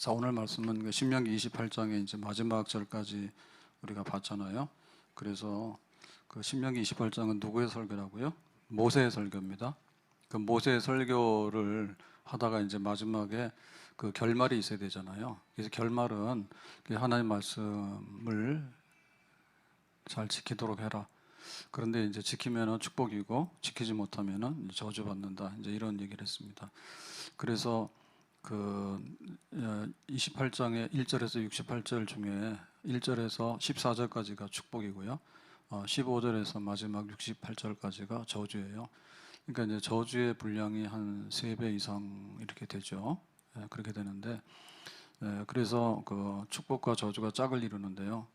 자, 오늘 말씀은 신명기 28장의 이제 마지막 절까지 우리가 봤잖아요. 그래서 그 신명기 28장은 누구의 설교라고요? 모세의 설교입니다. 그 모세의 설교를 하다가 이제 마지막에 그 결말이 있어야 되잖아요. 그래서 결말은 하나님 말씀을 잘 지키도록 해라. 그런데 이제 지키면은 축복이고 지키지 못하면은 저주받는다. 이제 이런 얘기를 했습니다. 그래서 그 28장의 1절에서 68절 중에 1절에서 14절까지가 축복이고요. 15절에서 마지막 68절까지가 저주예요. 그러니까 이제 저주의 분량이 한 3배 이상 이렇게 되죠. 그렇게 되는데 그래서 그 축복과 저주가 짝을 이루는데요.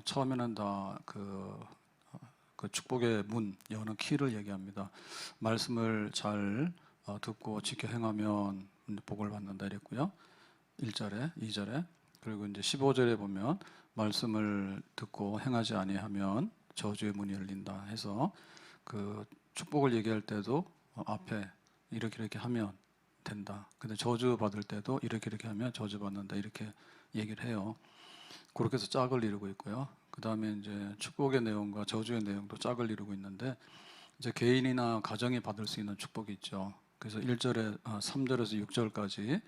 처음에는 다 그 축복의 문 여는 키를 얘기합니다. 말씀을 잘 듣고 지켜 행하면 복을 받는다 이랬고요. 1절에, 2절에. 그리고 이제 15절에 보면 말씀을 듣고 행하지 아니하면 저주의 문이 열린다 해서 그 축복을 얘기할 때도 앞에 이렇게 하면 된다. 근데 저주 받을 때도 이렇게 하면 저주 받는다. 이렇게 얘기를 해요. 그렇게 해서 짝을 이루고 있고요. 그 다음에 이제 축복의 내용과 저주의 내용도 짝을 이루고 있는데 이제 개인이나 가정이 받을 수 있는 축복이 있죠. 그래서 1절에 3절에서 6절까지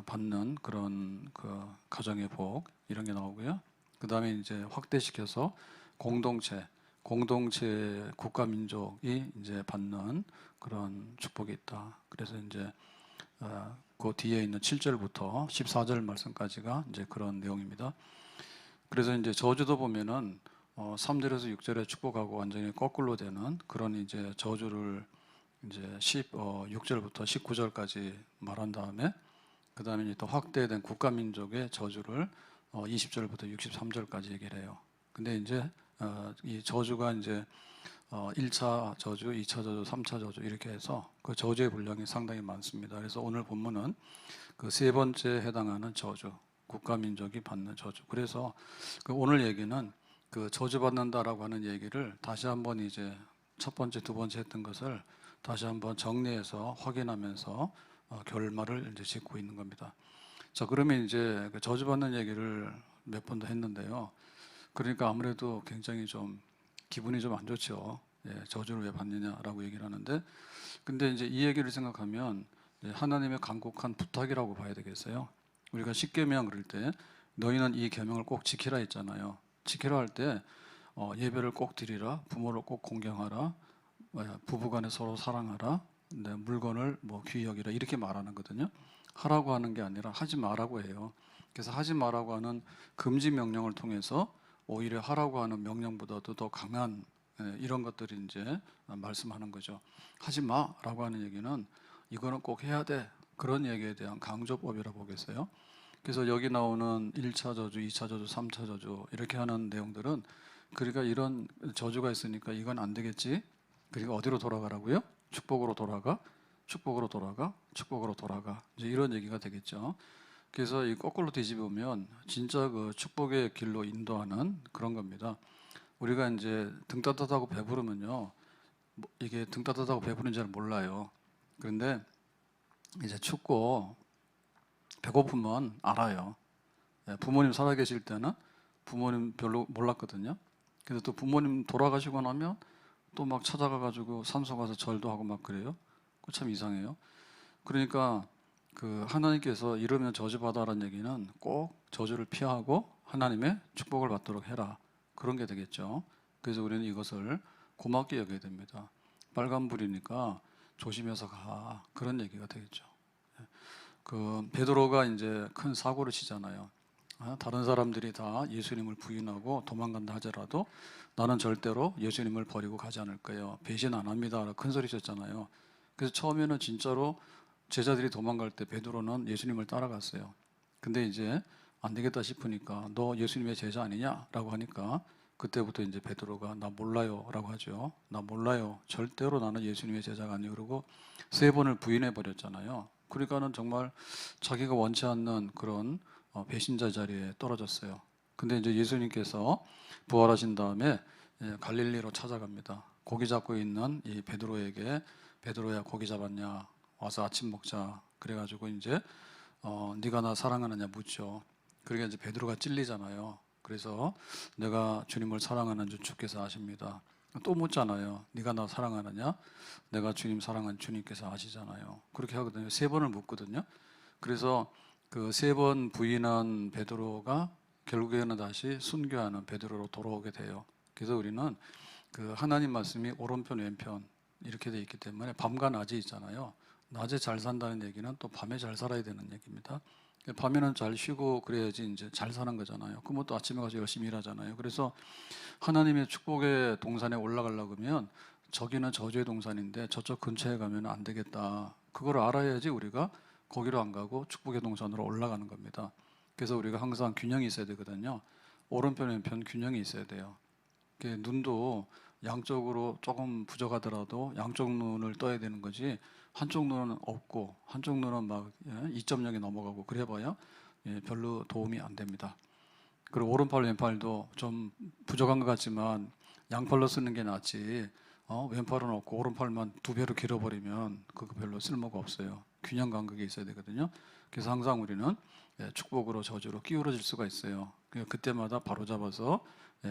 받는 그런 그 가정의 복 이런 게 나오고요. 그 다음에 이제 확대시켜서 공동체 국가 민족이 이제 받는 그런 축복이 있다. 그래서 이제 그 뒤에 있는 7절부터 14절 말씀까지가 이제 그런 내용입니다. 그래서 이제 저주도 보면은 3절에서 6절에 축복하고 완전히 거꾸로 되는 그런 이제 저주를 이제 6절부터 19절까지 말한 다음에 그 다음에 이제 또 확대된 국가민족의 저주를 20절부터 63절까지 얘기를 해요. 근데 이제 이 저주가 이제 1차 저주, 2차 저주, 3차 저주 이렇게 해서 그 저주의 분량이 상당히 많습니다. 그래서 오늘 본문은 그 세 번째에 해당하는 저주, 국가민족이 받는 저주. 그래서 그 오늘 얘기는 그 저주받는다라고 하는 얘기를 다시 한번 이제 첫 번째, 두 번째 했던 것을 다시 한번 정리해서 확인하면서 결말을 이제 짓고 있는 겁니다. 자, 그러면 이제 그 저주받는 얘기를 몇 번 더 했는데요. 그러니까 아무래도 굉장히 좀 기분이 좀 안 좋죠. 저주를 왜 받느냐라고 얘기를 하는데, 근데 이제 이 얘기를 생각하면 하나님의 간곡한 부탁이라고 봐야 되겠어요. 우리가 십계명 그럴 때 너희는 이 계명을 꼭 지키라 했잖아요. 지키라 할 때 예배를 꼭 드리라, 부모를 꼭 공경하라, 부부간에 서로 사랑하라, 물건을 뭐 귀히 여기라 이렇게 말하는 거거든요. 하라고 하는 게 아니라 하지 말라고 해요. 그래서 하지 말라고 하는 금지 명령을 통해서 오히려 하라고 하는 명령보다도 더 강한 이런 것들이 이제 말씀하는 거죠. 하지 마라고 하는 얘기는 이거는 꼭 해야 돼. 그런 얘기에 대한 강조법이라고 보겠어요. 그래서 여기 나오는 1차 저주, 2차 저주, 3차 저주 이렇게 하는 내용들은 그러니까 이런 저주가 있으니까 이건 안 되겠지. 그리고 어디로 돌아가라고요? 축복으로 돌아가, 축복으로 돌아가, 축복으로 돌아가. 이제 이런 얘기가 되겠죠. 그래서 이 거꾸로 뒤집으면 진짜 그 축복의 길로 인도하는 그런 겁니다. 우리가 이제 등 따뜻하고 배부르면요, 이게 등 따뜻하고 배부른 줄 몰라요. 그런데 이제 춥고 배고프면 알아요. 부모님 살아계실 때는 부모님 별로 몰랐거든요. 그래서 또 부모님 돌아가시고 나면 또 막 찾아가가지고 산소 가서 절도 하고 막 그래요. 그 참 이상해요. 그러니까 그 하나님께서 이러면 저주받아라는 얘기는 꼭 저주를 피하고 하나님의 축복을 받도록 해라. 그런 게 되겠죠. 그래서 우리는 이것을 고맙게 여겨야 됩니다. 빨간불이니까 조심해서 가. 그런 얘기가 되겠죠. 그 베드로가 이제 큰 사고를 치잖아요. 다른 사람들이 다 예수님을 부인하고 도망간다 하더라도 나는 절대로 예수님을 버리고 가지 않을 거예요. 배신 안 합니다. 큰 소리 쳤잖아요. 그래서 처음에는 진짜로 제자들이 도망갈 때 베드로는 예수님을 따라갔어요. 근데 이제 안 되겠다 싶으니까 너 예수님의 제자 아니냐라고 하니까 그때부터 이제 베드로가 나 몰라요라고 하죠. 나 몰라요. 절대로 나는 예수님의 제자가 아니고 그러고 3번을 부인해 버렸잖아요. 그러니까는 정말 자기가 원치 않는 그런 배신자 자리에 떨어졌어요. 근데 이제 예수님께서 부활하신 다음에 갈릴리로 찾아갑니다. 고기 잡고 있는 이 베드로에게 베드로야 고기 잡았냐? 와서 아침 먹자. 그래가지고 이제 네가 나 사랑하느냐 묻죠. 그러니까 이제 베드로가 찔리잖아요. 그래서 내가 주님을 사랑하는 줄 주께서 아십니다. 또 묻잖아요. 네가 나 사랑하느냐? 내가 주님 사랑하는 주님께서 아시잖아요. 그렇게 하거든요. 세 번을 묻거든요. 그래서 그 세 번 부인한 베드로가 결국에는 다시 순교하는 베드로로 돌아오게 돼요. 그래서 우리는 그 하나님 말씀이 오른편 왼편 이렇게 돼 있기 때문에 밤과 낮이 있잖아요. 낮에 잘 산다는 얘기는 또 밤에 잘 살아야 되는 얘기입니다. 밤에는 잘 쉬고 그래야지 이제 잘 사는 거잖아요. 그러면 또 아침에 가서 열심히 일하잖아요. 그래서 하나님의 축복의 동산에 올라가려고 하면 저기는 저주의 동산인데 저쪽 근처에 가면 안 되겠다. 그걸 알아야지 우리가 거기로 안 가고 축복의 동산으로 올라가는 겁니다. 그래서 우리가 항상 균형이 있어야 되거든요. 오른편 왼편 균형이 있어야 돼요. 눈도 양쪽으로 조금 부족하더라도 양쪽 눈을 떠야 되는 거지 한쪽 눈은 없고 한쪽 눈은 막 2.0이 넘어가고 그래봐야 별로 도움이 안 됩니다. 그리고 오른팔 왼팔도 좀 부족한 것 같지만 양팔로 쓰는 게 낫지 왼팔은 없고 오른팔만 2배로 길어버리면 그거 별로 쓸모가 없어요. 균형 감각이 있어야 되거든요. 그래서 항상 우리는 축복으로 저주로 끼우러질 수가 있어요. 그때마다 바로 잡아서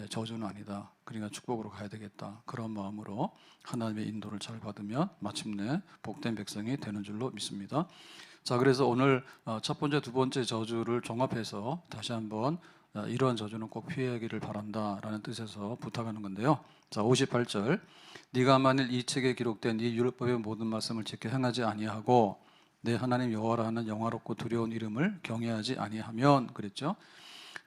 저주는 아니다. 그러니까 축복으로 가야 되겠다. 그런 마음으로 하나님의 인도를 잘 받으면 마침내 복된 백성이 되는 줄로 믿습니다. 자, 그래서 오늘 첫 번째, 두 번째 저주를 종합해서 다시 한번 이런 저주는 꼭 피하기를 바란다라는 뜻에서 부탁하는 건데요. 자, 58절. 네가 만일 이 책에 기록된 이 율법의 모든 말씀을 지켜 행하지 아니하고 내 하나님 여호와라 하는 영화롭고 두려운 이름을 경외하지 아니하면 그랬죠.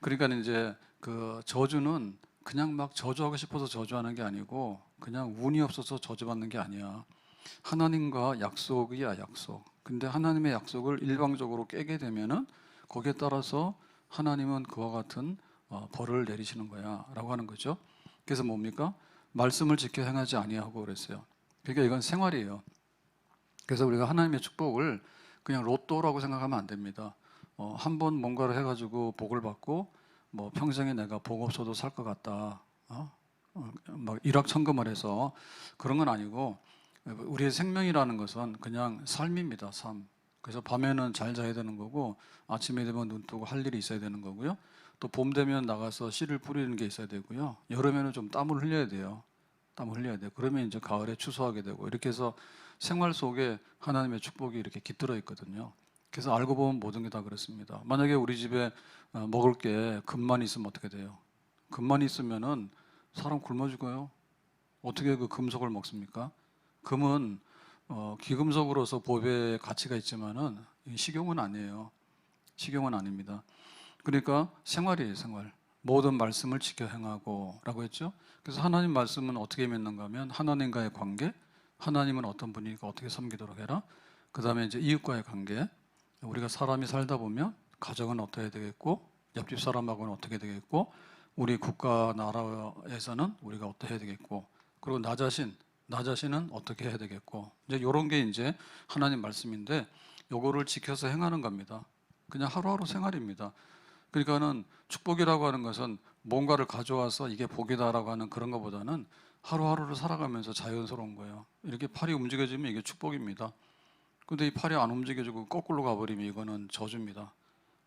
그러니까 이제 그 저주는 그냥 막 저주하고 싶어서 저주하는 게 아니고 그냥 운이 없어서 저주받는 게 아니야. 하나님과 약속이야, 약속. 근데 하나님의 약속을 일방적으로 깨게 되면은 거기에 따라서 하나님은 그와 같은 벌을 내리시는 거야 라고 하는 거죠. 그래서 뭡니까? 말씀을 지켜 행하지 아니하고 그랬어요. 그러니까 이건 생활이에요. 그래서 우리가 하나님의 축복을 그냥 로또라고 생각하면 안 됩니다. 한 번 뭔가를 해가지고 복을 받고 뭐 평생에 내가 복 없어도 살 것 같다. 막 일확천금을 해서 그런 건 아니고 우리의 생명이라는 것은 그냥 삶입니다. 삶. 그래서 밤에는 잘 자야 되는 거고 아침에 되면 눈 뜨고 할 일이 있어야 되는 거고요. 또 봄 되면 나가서 씨를 뿌리는 게 있어야 되고요. 여름에는 좀 땀을 흘려야 돼요. 땀을 흘려야 돼요. 그러면 이제 가을에 추수하게 되고 이렇게 해서 생활 속에 하나님의 축복이 이렇게 깃들어 있거든요. 그래서 알고 보면 모든 게 다 그렇습니다. 만약에 우리 집에 먹을 게 금만 있으면 어떻게 돼요? 금만 있으면은 사람 굶어 죽어요. 어떻게 그 금속을 먹습니까? 금은 귀금속으로서 보배의 가치가 있지만은 식용은 아니에요. 식용은 아닙니다. 그러니까 생활이에요, 생활. 모든 말씀을 지켜 행하고라고 했죠. 그래서 하나님 말씀은 어떻게 맺는가 하면 하나님과의 관계, 하나님은 어떤 분이니까 어떻게 섬기도록 해라. 그다음에 이제 이웃과의 관계. 우리가 사람이 살다 보면 가정은 어떻게 되겠고 옆집 사람하고는 어떻게 되겠고 우리 국가 나라에서는 우리가 어떻게 해야 되겠고 그리고 나 자신은 어떻게 해야 되겠고 이제 이런 게 이제 하나님 말씀인데 요거를 지켜서 행하는 겁니다. 그냥 하루하루 생활입니다. 그러니까는 축복이라고 하는 것은 뭔가를 가져와서 이게 복이다라고 하는 그런 것보다는 하루하루를 살아가면서 자연스러운 거예요. 이렇게 팔이 움직여지면 이게 축복입니다. 근데 이 팔이 안 움직여지고 거꾸로 가버리면 이거는 저주입니다.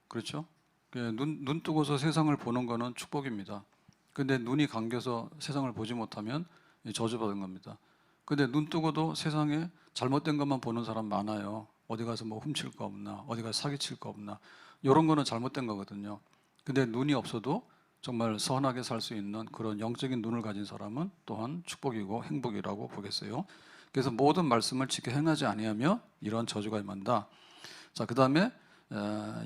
그렇죠? 눈 뜨고서 세상을 보는 거는 축복입니다. 근데 눈이 감겨서 세상을 보지 못하면 저주받은 겁니다. 근데 눈 뜨고도 세상에 잘못된 것만 보는 사람 많아요. 어디 가서 뭐 훔칠 거 없나, 어디 가서 사기칠 거 없나, 이런 거는 잘못된 거거든요. 근데 눈이 없어도 정말 선하게 살 수 있는 그런 영적인 눈을 가진 사람은 또한 축복이고 행복이라고 보겠어요. 그래서 모든 말씀을 지켜 행하지 아니하며 이런 저주가 임한다. 자, 그 다음에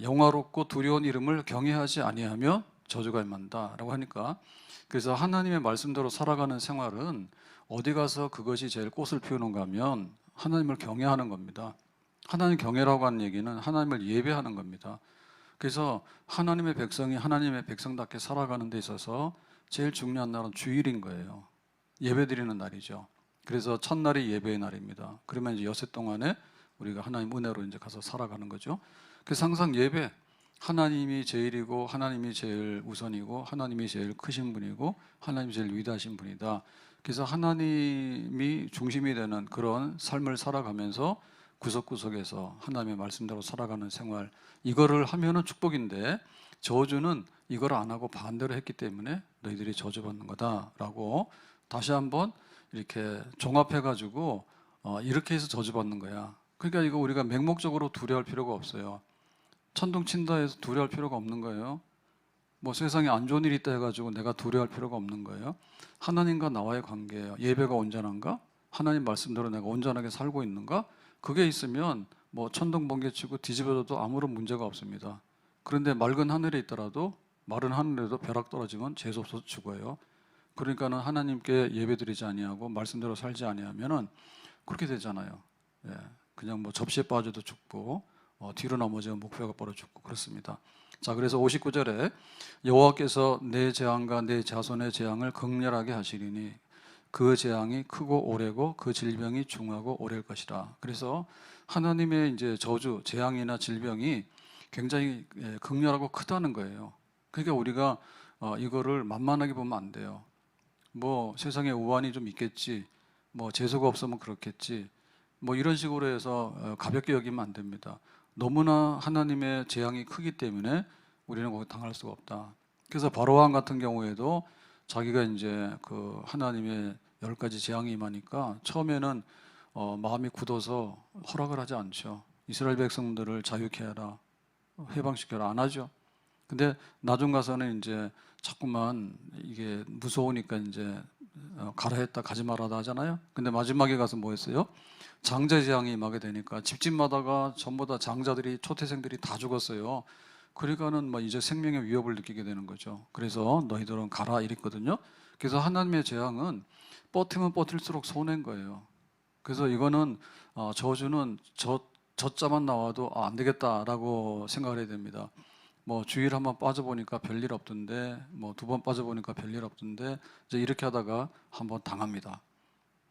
영화롭고 두려운 이름을 경외하지 아니하며 저주가 임한다라고 하니까 그래서 하나님의 말씀대로 살아가는 생활은 어디 가서 그것이 제일 꽃을 피우는가 하면 하나님을 경외하는 겁니다. 하나님 경외라고 하는 얘기는 하나님을 예배하는 겁니다. 그래서 하나님의 백성이 하나님의 백성답게 살아가는 데 있어서 제일 중요한 날은 주일인 거예요. 예배드리는 날이죠. 그래서 첫날이 예배의 날입니다. 그러면 이제 여섯 동안에 우리가 하나님 은혜로 이제 가서 살아가는 거죠. 그래서 항상 예배, 하나님이 제일이고 하나님이 제일 우선이고 하나님이 제일 크신 분이고 하나님이 제일 위대하신 분이다. 그래서 하나님이 중심이 되는 그런 삶을 살아가면서 구석구석에서 하나님의 말씀대로 살아가는 생활, 이거를 하면은 축복인데 저주는 이걸 안 하고 반대로 했기 때문에 너희들이 저주받는 거다라고 다시 한번 이렇게 종합해가지고 이렇게 해서 저주받는 거야. 그러니까 이거 우리가 맹목적으로 두려워할 필요가 없어요. 천둥 친다 해서 두려워할 필요가 없는 거예요. 뭐 세상에 안 좋은 일이 있다 해가지고 내가 두려워할 필요가 없는 거예요. 하나님과 나와의 관계예요. 예배가 온전한가? 하나님 말씀대로 내가 온전하게 살고 있는가? 그게 있으면 뭐 천둥 번개 치고 뒤집어져도 아무런 문제가 없습니다. 그런데 맑은 하늘에 있더라도 마른 하늘에도 벼락 떨어지면 재수없어서 죽어요. 그러니까는 하나님께 예배드리지 아니하고 말씀대로 살지 아니하면은 그렇게 되잖아요. 예, 그냥 뭐 접시에 빠져도 죽고 뒤로 넘어지면 목표가 벌어 죽고 그렇습니다. 자, 그래서 59절에 여호와께서 내 재앙과 내 자손의 재앙을 극렬하게 하시리니 그 재앙이 크고 오래고 그 질병이 중하고 오래일 것이라. 그래서 하나님의 이제 저주, 재앙이나 질병이 굉장히 극렬하고 크다는 거예요. 그러니까 우리가 이거를 만만하게 보면 안 돼요. 뭐 세상에 우환이 좀 있겠지, 뭐 재수가 없으면 그렇겠지, 뭐 이런 식으로 해서 가볍게 여기면 안 됩니다. 너무나 하나님의 재앙이 크기 때문에 우리는 거기 당할 수가 없다. 그래서 바로왕 같은 경우에도 자기가 이제 그 하나님의 10가지 재앙이 임하니까 처음에는 마음이 굳어서 허락을 하지 않죠. 이스라엘 백성들을 자유케 하라, 해방시켜라 안 하죠. 근데 나중 가서는 이제 자꾸만 이게 무서우니까 이제 가라 했다 가지 말아다 하잖아요. 근데 마지막에 가서 뭐 했어요? 장자 재앙이 임하게 되니까 집집마다가 전부 다 장자들이, 초태생들이 다 죽었어요. 그러니까는 뭐 이제 생명의 위협을 느끼게 되는 거죠. 그래서 너희들은 가라 이랬거든요. 그래서 하나님의 재앙은 버티면 버틸수록 손해인 거예요. 그래서 이거는 저주는 저자만 나와도 안 되겠다라고 생각을 해야 됩니다. 뭐 주일 한번 빠져보니까 별일 없던데, 뭐 2번 빠져보니까 별일 없던데, 이제 이렇게 하다가 한번 당합니다.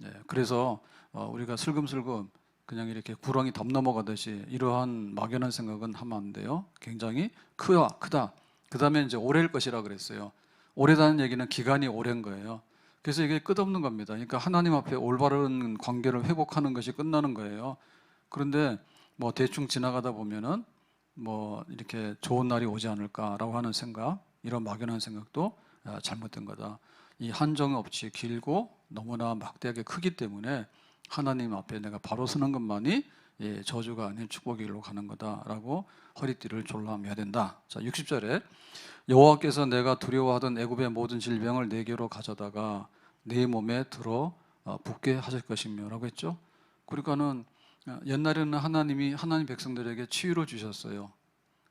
예, 그래서 우리가 슬금슬금 그냥 이렇게 구렁이 덤 넘어가듯이 이러한 막연한 생각은 하면 안 돼요. 굉장히 크다. 그 다음에 이제 오래일 것이라 그랬어요. 오래다는 얘기는 기간이 오랜 거예요. 그래서 이게 끝없는 겁니다. 그러니까 하나님 앞에 올바른 관계를 회복하는 것이 끝나는 거예요. 그런데 뭐 대충 지나가다 보면은 뭐 이렇게 좋은 날이 오지 않을까라고 하는 생각, 이런 막연한 생각도 잘못된 거다. 이 한정이 없이 길고 너무나 막대하게 크기 때문에 하나님 앞에 내가 바로 서는 것만이 저주가 아닌 축복의 길로 가는 거다라고 허리띠를 졸라매야 된다. 자, 60절에 여호와께서 내가 두려워하던 애굽의 모든 질병을 내게로 가져다가 내 몸에 들어 붓게 하실 것이며라고 했죠. 그러니까는 옛날에는 하나님이 하나님 백성들에게 치유를 주셨어요.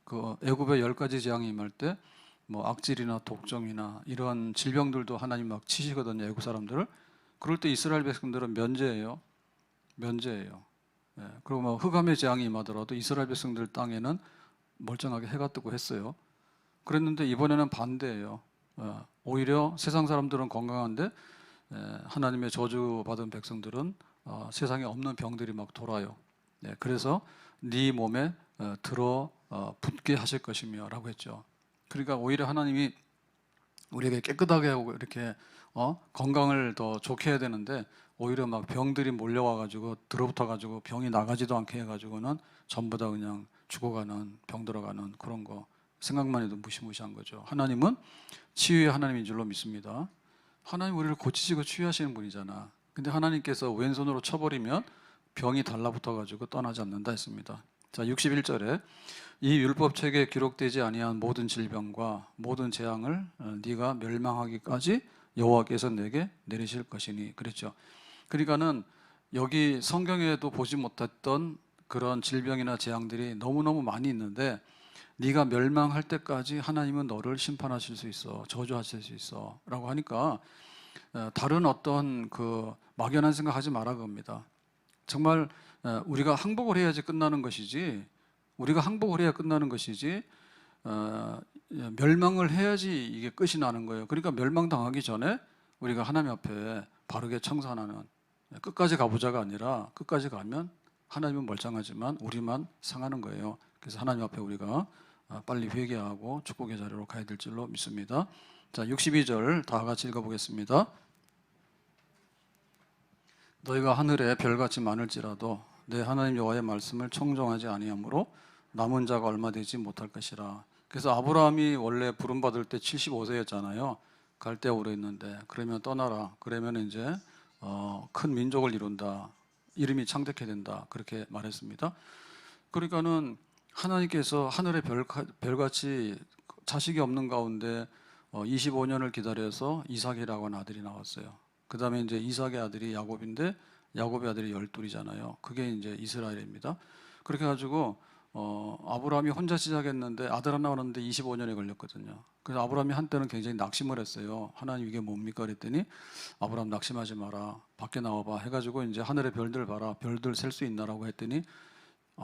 그 애굽의 10가지 재앙이 임할 때 뭐 악질이나 독점이나 이런 질병들도 하나님 막 치시거든요, 애굽 사람들을. 그럴 때 이스라엘 백성들은 면제예요. 예, 그리고 뭐 흑암의 재앙이 임하더라도 이스라엘 백성들 땅에는 멀쩡하게 해가 뜨고 했어요. 그랬는데 이번에는 반대예요. 오히려 세상 사람들은 건강한데 하나님의 저주받은 백성들은 세상에 없는 병들이 막 돌아요. 네, 그래서 네 몸에 들어 붙게 하실 것이며 라고 했죠. 그러니까 오히려 하나님이 우리에게 깨끗하게 하고 이렇게 건강을 더 좋게 해야 되는데 오히려 막 병들이 몰려와가지고 들어붙어가지고 병이 나가지도 않게 해가지고는 전부 다 그냥 죽어가는, 병들어가는 그런 거 생각만 해도 무시무시한 거죠. 하나님은 치유의 하나님인 줄로 믿습니다. 하나님 우리를 고치시고 치유하시는 분이잖아. 근데 하나님께서 왼손으로 쳐버리면 병이 달라붙어가지고 떠나지 않는다 했습니다. 자, 61절에 이 율법책에 기록되지 아니한 모든 질병과 모든 재앙을 네가 멸망하기까지 여호와께서 내게 내리실 것이니 그랬죠. 그러니까는 여기 성경에도 보지 못했던 그런 질병이나 재앙들이 너무너무 많이 있는데 네가 멸망할 때까지 하나님은 너를 심판하실 수 있어, 저주하실 수 있어 라고 하니까 다른 어떤 그 막연한 생각하지 말아 그겁니다. 정말 우리가 항복을 해야지 끝나는 것이지, 우리가 항복을 해야 끝나는 것이지 멸망을 해야지 이게 끝이 나는 거예요. 그러니까 멸망당하기 전에 우리가 하나님 앞에 바르게 청산하는, 끝까지 가보자가 아니라 끝까지 가면 하나님은 멀쩡하지만 우리만 상하는 거예요. 그래서 하나님 앞에 우리가 빨리 회개하고 축복의 자리로 가야 될 줄로 믿습니다. 자, 62절 다 같이 읽어보겠습니다. 너희가 하늘에 별같이 많을지라도 내 하나님 여호와의 말씀을 청종하지 아니하므로 남은 자가 얼마 되지 못할 것이라. 그래서 아브라함이 원래 부름 받을 때 75세였잖아요. 갈대 오래 있는데 그러면 떠나라. 그러면 이제 큰 민족을 이룬다. 이름이 창대케 된다. 그렇게 말했습니다. 그러니까는 하나님께서 하늘의 별같이 자식이 없는 가운데 25년을 기다려서 이삭이라고 하는 아들이 나왔어요. 그 다음에 이제 이삭의 아들이 야곱인데 야곱의 아들이 12이잖아요. 그게 이제 이스라엘입니다. 그렇게 가지고 아브라함이 혼자 시작했는데 아들 하나 낳았는데 25년이 걸렸거든요. 그래서 아브라함이 한때는 굉장히 낙심을 했어요. 하나님 이게 뭡니까 그랬더니 아브라함 낙심하지 마라. 밖에 나와봐 해가지고 이제 하늘의 별들 봐라. 별들 셀 수 있나라고 했더니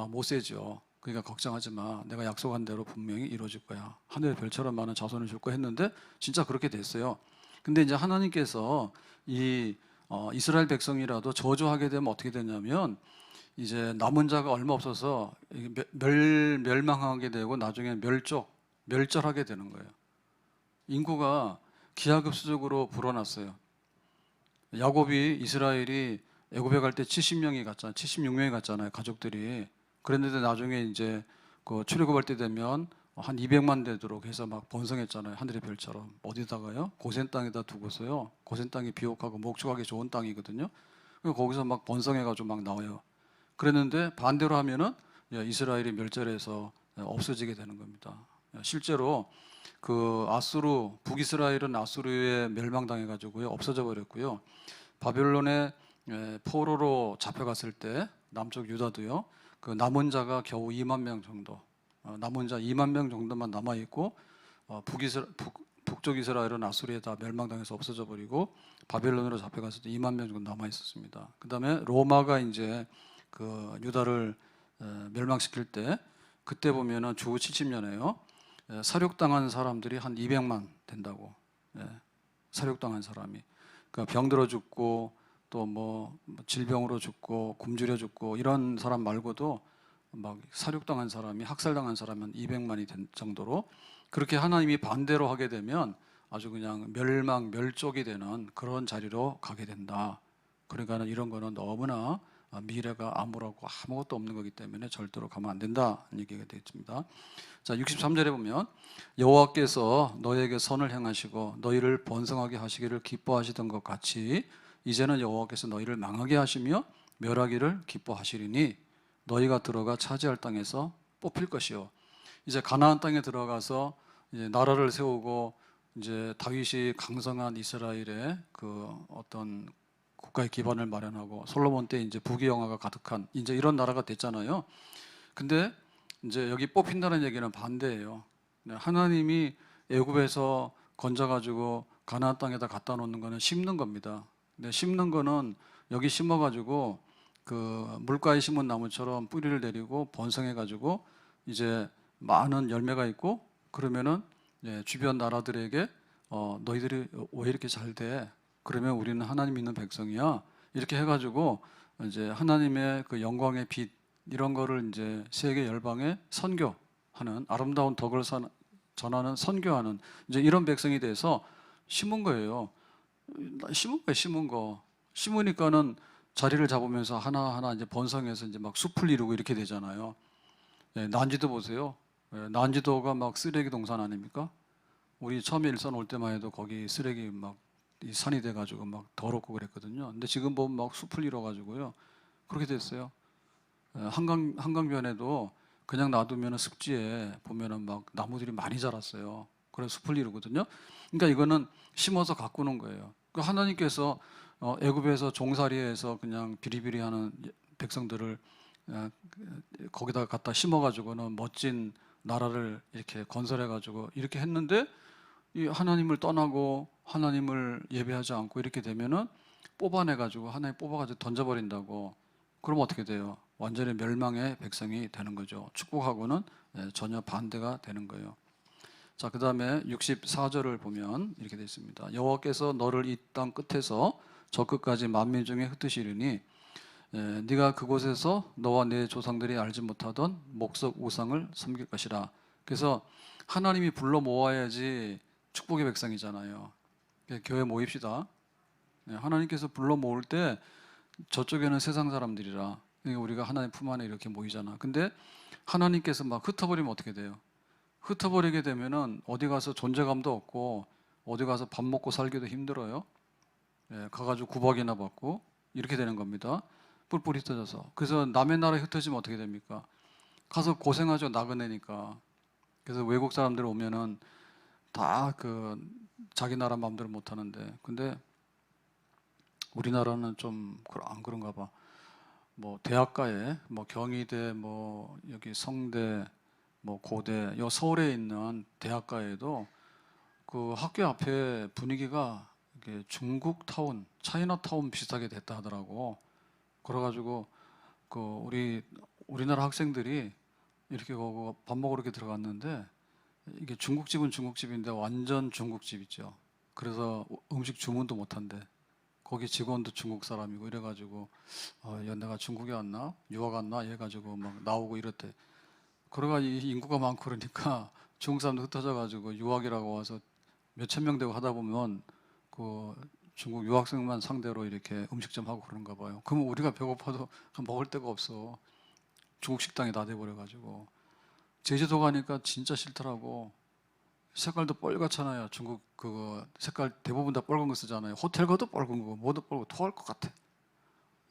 못 세죠. 그러니까 걱정하지 마. 내가 약속한 대로 분명히 이루어질 거야. 하늘의 별처럼 많은 자손을 줄 거 했는데 진짜 그렇게 됐어요. 근데 이제 하나님께서 이 이스라엘 백성이라도 저주하게 되면 어떻게 되냐면 이제 남은 자가 얼마 없어서 멸망하게 되고 나중에 멸절하게 되는 거예요. 인구가 기하급수적으로 불어났어요. 야곱이 이스라엘이 애굽에 갈 때 70명이 갔잖아요. 76명이 갔잖아요. 가족들이. 그랬는데 나중에 이제 그 출애굽할 때 되면 한 200만 되도록 해서 막 번성했잖아요. 하늘의 별처럼. 어디다가요? 고센 땅에다 두고서요. 고센 땅이 비옥하고 목축하기 좋은 땅이거든요. 그리고 거기서 막 번성해가지고 막 나와요. 그랬는데 반대로 하면은 이스라엘이 멸절해서 없어지게 되는 겁니다. 실제로 그 아수르 북이스라엘은 아수르에 멸망당해가지고요 없어져 버렸고요. 바벨론의 포로로 잡혀갔을 때 남쪽 유다도요. 그 남은 자가 겨우 2만 명 정도, 남은 자 2만 명 정도만 남아 있고 북쪽 이스라엘은 아수르에 다 멸망당해서 없어져 버리고 바벨론으로 잡혀갔을 때 2만 명 정도 남아 있었습니다. 그다음에 로마가 이제 그 유다를 멸망시킬 때 그때 보면은 주 70년에요. 사륙당한 사람들이 한 200만 된다고. 사륙당한 사람이. 그러니까 병들어 죽고 또 뭐 질병으로 죽고 굶주려 죽고 이런 사람 말고도 막 사륙당한 사람이 학살당한 사람은 200만이 된 정도로 그렇게 하나님이 반대로 하게 되면 아주 그냥 멸족이 되는 그런 자리로 가게 된다. 그러니까 이런 거는 너무나 미래가 암울하고 아무것도 없는 거기 때문에 절대로 가면 안 된다는 얘기가 되겠습니다. 자, 63절에 보면 여호와께서 너에게 선을 행하시고 너희를 번성하게 하시기를 기뻐하시던 것 같이 이제는 여호와께서 너희를 망하게 하시며 멸하기를 기뻐하시리니 너희가 들어가 차지할 땅에서 뽑힐 것이요. 이제 가나안 땅에 들어가서 이제 나라를 세우고 이제 다윗이 강성한 이스라엘의 그 어떤 국가의 기반을 마련하고 솔로몬 때 이제 부귀영화가 가득한 이제 이런 나라가 됐잖아요. 근데 이제 여기 뽑힌다는 얘기는 반대예요. 하나님이 애굽에서 건져가지고 가나안 땅에다 갖다 놓는 거는 심는 겁니다. 근데 심는 거는 여기 심어가지고 그 물가에 심은 나무처럼 뿌리를 내리고 번성해가지고 이제 많은 열매가 있고 그러면은 주변 나라들에게 너희들이 왜 이렇게 잘 돼? 그러면 우리는 하나님 믿는 백성이야. 이렇게 해가지고 이제 하나님의 그 영광의 빛 이런 거를 이제 세계 열방에 선교하는 아름다운 덕을 전하는 선교하는 이제 이런 백성이 돼서 심은 거예요. 심은 거. 심으니까는 자리를 잡으면서 하나하나 이제 번성해서 이제 막 숲을 이루고 이렇게 되잖아요. 난지도 보세요. 난지도가 막 쓰레기 동산 아닙니까? 우리 처음에 일산 올 때만 해도 거기 쓰레기 막 이 산이 돼가지고 막 더럽고 그랬거든요. 근데 지금 보면 막 숲을 이뤄가지고요. 그렇게 됐어요. 한강변에도 그냥 놔두면 습지에 보면은 막 나무들이 많이 자랐어요. 그래서 숲을 이루거든요. 그러니까 이거는 심어서 가꾸는 거예요. 그 하나님께서 애굽에서 종살이해서 그냥 비리비리하는 백성들을 거기다 갖다 심어가지고는 멋진 나라를 이렇게 건설해가지고 이렇게 했는데 이 하나님을 떠나고 하나님을 예배하지 않고 이렇게 되면은 뽑아내가지고 하나님 뽑아가지고 던져버린다고. 그럼 어떻게 돼요? 완전히 멸망의 백성이 되는 거죠. 축복하고는 전혀 반대가 되는 거예요. 자, 그 다음에 64절을 보면 이렇게 되어 있습니다. 여호와께서 너를 이 땅 끝에서 저 끝까지 만민 중에 흩으시리니 네가 그곳에서 너와 내 조상들이 알지 못하던 목석 우상을 섬길 것이라. 그래서 하나님이 불러 모아야지 축복의 백성이잖아요. 교회 모입시다. 하나님께서 불러 모을 때 저쪽에는 세상 사람들이라 그러니까 우리가 하나님 품 안에 이렇게 모이잖아. 근데 하나님께서 막 흩어버리면 어떻게 돼요? 흩어버리게 되면은 어디 가서 존재감도 없고 어디 가서 밥 먹고 살기도 힘들어요. 예, 가가지고 구박이나 받고 이렇게 되는 겁니다. 뿔뿔이 흩어져서. 그래서 남의 나라에 흩어지면 어떻게 됩니까? 가서 고생하죠. 나그네니까. 그래서 외국 사람들 오면은 다 그 자기 나라 마음대로 못 하는데, 근데 우리나라는 좀 안 그런가 봐. 뭐 대학가에 뭐 경희대, 뭐 여기 성대, 뭐 고대, 요 서울에 있는 대학가에도 그 학교 앞에 분위기가 이게 중국 타운, 차이나 타운 비슷하게 됐다 하더라고. 그래가지고 그 우리나라 학생들이 이렇게 거기 밥 먹으러 이렇게 들어갔는데, 이게 중국집은 중국집인데 완전 중국집 있죠. 그래서 음식 주문도 못 한대. 거기 직원도 중국 사람이고 이래가지고 야, 내가 중국에 왔나? 유학 왔나? 해가지고 막 나오고 이랬대. 그래가 인구가 많고 그러니까 중국 사람도 흩어져가지고 유학이라고 와서 몇천 명 되고 하다 보면 그 중국 유학생만 상대로 이렇게 음식점 하고 그런가 봐요. 그러면 우리가 배고파도 먹을 데가 없어. 중국 식당이 다 돼버려가지고. 제주도 가니까 진짜 싫더라고. 색깔도 빨갛잖아요. 중국 그거 색깔 대부분 다 빨간 거 쓰잖아요. 호텔 가도 빨간 거, 뭐도 빨고 토할 것 같아.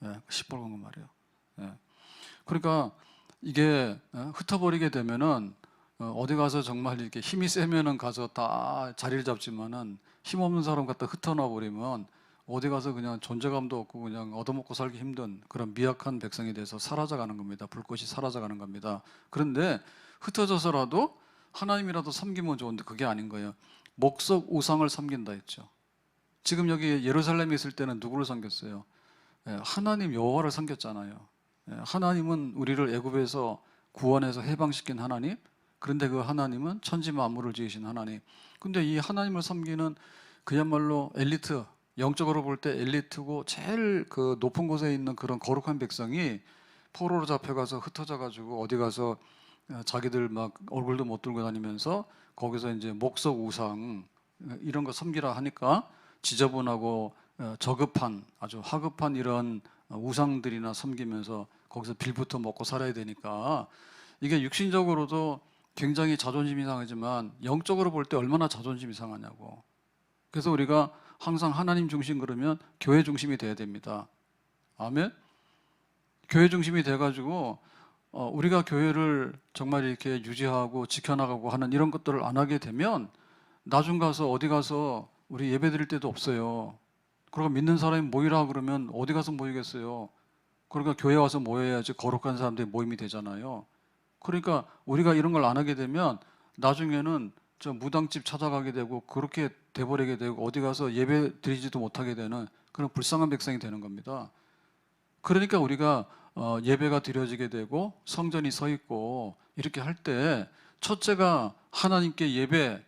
예, 시뻘건 거 말이에요. 예. 그러니까 이게 흩어버리게 되면은 어디 가서 정말 이렇게 힘이 세면은 가서 다 자리를 잡지만은 힘 없는 사람 갖다 흩어놔 버리면 어디 가서 그냥 존재감도 없고 그냥 얻어먹고 살기 힘든 그런 미약한 백성이 돼서 사라져가는 겁니다. 불꽃이 사라져가는 겁니다. 그런데 흩어져서라도 하나님이라도 섬기면 좋은데 그게 아닌 거예요. 목석 우상을 섬긴다 했죠. 지금 여기 예루살렘에 있을 때는 누구를 섬겼어요? 하나님 여호와를 섬겼잖아요. 하나님은 우리를 애굽에서 구원해서 해방시킨 하나님. 그런데 그 하나님은 천지 만물을 지으신 하나님. 근데 이 하나님을 섬기는 그야말로 엘리트, 영적으로 볼 때 엘리트고 제일 그 높은 곳에 있는 그런 거룩한 백성이 포로로 잡혀가서 흩어져 가지고 어디 가서 자기들 막 얼굴도 못 들고 다니면서 거기서 이제 목석 우상 이런 거 섬기라 하니까 지저분하고 저급한 아주 하급한 이런 우상들이나 섬기면서 거기서 빌부터 먹고 살아야 되니까 이게 육신적으로도 굉장히 자존심이 상하지만 영적으로 볼 때 얼마나 자존심이 상하냐고. 그래서 우리가 항상 하나님 중심 그러면 교회 중심이 돼야 됩니다. 아멘. 교회 중심이 돼가지고 우리가 교회를 정말 이렇게 유지하고 지켜나가고 하는 이런 것들을 안 하게 되면 나중 가서 어디 가서 우리 예배 드릴 때도 없어요. 그러고 믿는 사람이 모이라 그러면 어디 가서 모이겠어요. 그러니까 교회 와서 모여야지 거룩한 사람들이 모임이 되잖아요. 그러니까 우리가 이런 걸 안 하게 되면 나중에는 저 무당집 찾아가게 되고 그렇게 돼버리게 되고 어디 가서 예배 드리지도 못하게 되는 그런 불쌍한 백성이 되는 겁니다. 그러니까 우리가 예배가 드려지게 되고 성전이 서 있고 이렇게 할 때 첫째가 하나님께 예배,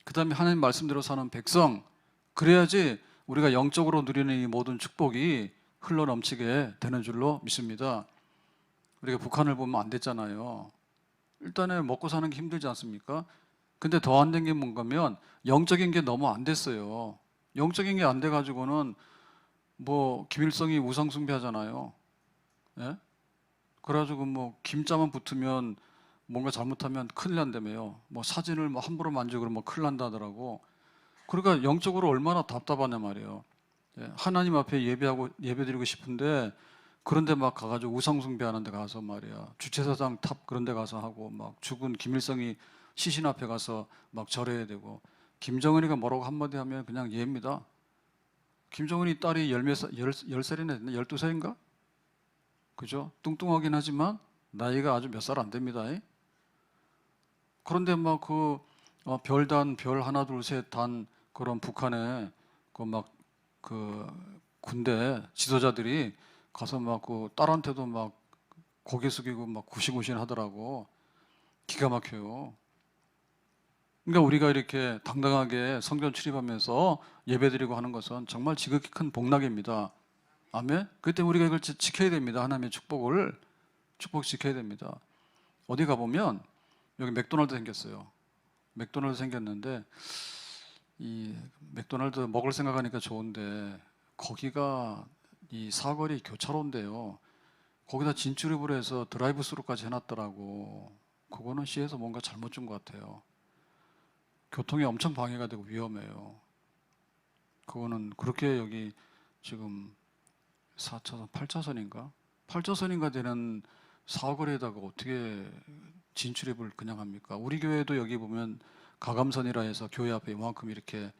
그 다음에 하나님 말씀대로 사는 백성, 그래야지 우리가 영적으로 누리는 이 모든 축복이 흘러 넘치게 되는 줄로 믿습니다. 우리가 북한을 보면 안 됐잖아요. 일단은 먹고 사는 게 힘들지 않습니까? 근데 더 안 된 게 뭔가면 영적인 게 너무 안 됐어요. 영적인 게 안 돼가지고는 뭐 김일성이 우상 숭배하잖아요. 예? 그래가지고 뭐 김자만 붙으면 뭔가 잘못하면 큰일 난다며요. 뭐 사진을 뭐 함부로 만지고 그러면 큰일 난다더라고. 그러니까 영적으로 얼마나 답답하냐 말이에요. 예, 하나님 앞에 예배하고 예배드리고 싶은데 그런데 막 가가지고 우상 숭배하는 데 가서 말이야. 주체사상 탑 그런 데 가서 하고 막 죽은 김일성이 시신 앞에 가서 막 절해야 되고 김정은이가 뭐라고 한마디 하면 그냥 예입니다. 김정은이 딸이 열 살이나 됐나? 12살인가? 그죠? 뚱뚱하긴 하지만 나이가 아주 몇 살 안 됩니다. 그런데 막 그 별단 별 하나 둘 셋 단 그런 북한에 그 막 그 군대 지도자들이 가서 막 그 딸한테도 막 고개 숙이고 막 구신구신 하더라고. 기가 막혀요. 그러니까 우리가 이렇게 당당하게 성전 출입하면서 예배드리고 하는 것은 정말 지극히 큰 복락입니다. 아멘. 그때 우리가 이걸 지켜야 됩니다. 하나님의 축복 지켜야 됩니다. 어디 가보면 여기 맥도날드 생겼어요. 맥도날드 생겼는데 이 맥도날드 먹을 생각하니까 좋은데 거기가 이 사거리 교차로인데요. 거기다 진출입을 해서 드라이브 스루까지 해놨더라고. 그거는 시에서 뭔가 잘못 준 것 같아요. 교통이 엄청 방해가 되고 위험해요. 그거는 그렇게 여기 지금 4차선, 8차선인가? 8차선인가 되는 사거리에다가 어떻게 진출입을 그냥 합니까? 우리 교회도 여기 보면 가감선이라 해서 교회 앞에 이만큼 이렇게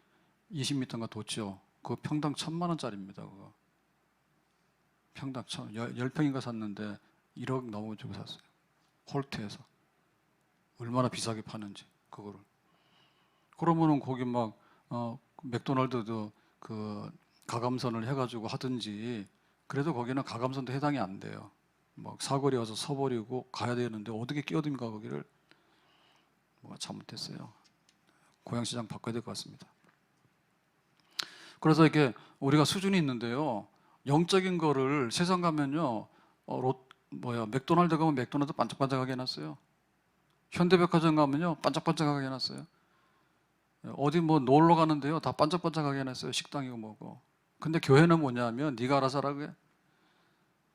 20m인가 뒀죠. 그거 평당 1,000만 원짜리입니다. 그거. 평당 10평인가 샀는데 1억 넘어 주고 샀어요. 홀트에서. 얼마나 비싸게 파는지 그거를. 그러면은 거기 막 맥도날드도 그 가감선을 해가지고 하든지, 그래도 거기는 가감선도 해당이 안 돼요. 막 사거리 와서 서버리고 가야 되는데 어떻게 끼어듭니까 거기를? 뭐가 잘못됐어요. 고양시장 바꿔야 될 것 같습니다. 그래서 이렇게 우리가 수준이 있는데요. 영적인 거를 세상 가면요. 맥도날드 가면 맥도날드 반짝반짝하게 해놨어요. 현대백화점 가면요. 반짝반짝하게 해놨어요. 어디 뭐 놀러 가는데요. 다 반짝반짝하게 해놨어요. 식당이고 뭐고. 근데 교회는 뭐냐면 네가 알아서 하라고 해.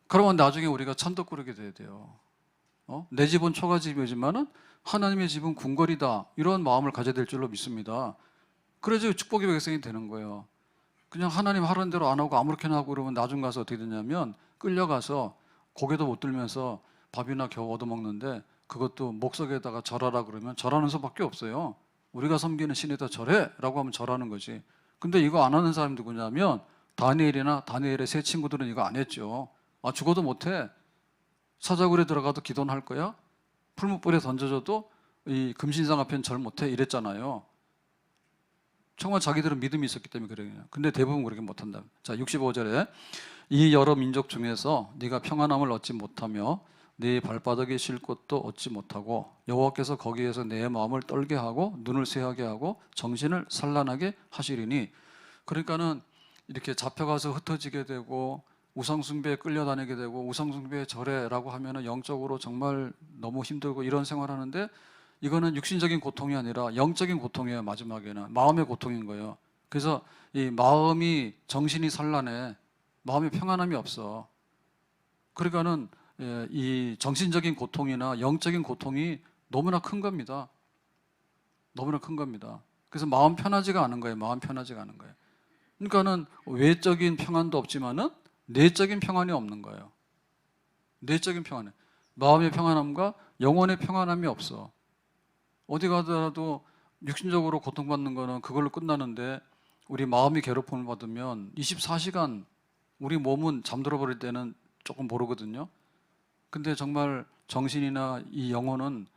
그러면 나중에 우리가 천덕 꾸르게 돼야 돼요. 내 집은 초가집이지만은 하나님의 집은 궁궐이다. 이런 마음을 가져야 될 줄로 믿습니다. 그래야지 축복의 백성이 되는 거예요. 그냥 하나님 하라는 대로 안 하고 아무렇게나 하고 그러면 나중 가서 어떻게 되냐면 끌려가서 고개도 못 들면서 밥이나 겨우 얻어먹는데, 그것도 목석에다가 절하라 그러면 절하는 수밖에 없어요. 우리가 섬기는 신에다 절해 라고 하면 절하는 거지. 근데 이거 안 하는 사람이 누구냐면 다니엘의 세 친구들은 이거 안 했죠. 죽어도 못해. 사자굴에 들어가도 기도는 할 거야. 풀무불에 던져줘도 이 금신상 앞에는 절 못해 이랬잖아요. 정말 자기들은 믿음이 있었기 때문에 그래요. 근데 대부분 그렇게 못한다. 자, 65절에 이 여러 민족 중에서 네가 평안함을 얻지 못하며 네 발바닥에 쉴 곳도 얻지 못하고 여호와께서 거기에서 내 마음을 떨게 하고 눈을 쇠하게 하고 정신을 산란하게 하시리니. 그러니까는 이렇게 잡혀가서 흩어지게 되고 우상숭배에 끌려다니게 되고 우상숭배에 절해라고 하면은 영적으로 정말 너무 힘들고 이런 생활하는데, 이거는 육신적인 고통이 아니라 영적인 고통이에요. 마지막에는 마음의 고통인 거예요. 그래서 이 마음이 정신이 산란해. 마음에 평안함이 없어. 그러니까는 이 정신적인 고통이나 영적인 고통이 너무나 큰 겁니다. 너무나 큰 겁니다. 그래서 마음 편하지가 않은 거예요. 마음 편하지가 않은 거예요. 그러니까는 외적인 평안도 없지만은 내적인 평안이 없는 거예요. 내적인 평안에 마음의 평안함과 영혼의 평안함이 없어. 어디 가더라도 육신적으로 고통받는 거는 그걸로 끝나는데, 우리 마음이 괴롭힘을 받으면 24시간 우리 몸은 잠들어 버릴 때는 조금 모르거든요. 근데 정말 정신이나 이 영혼은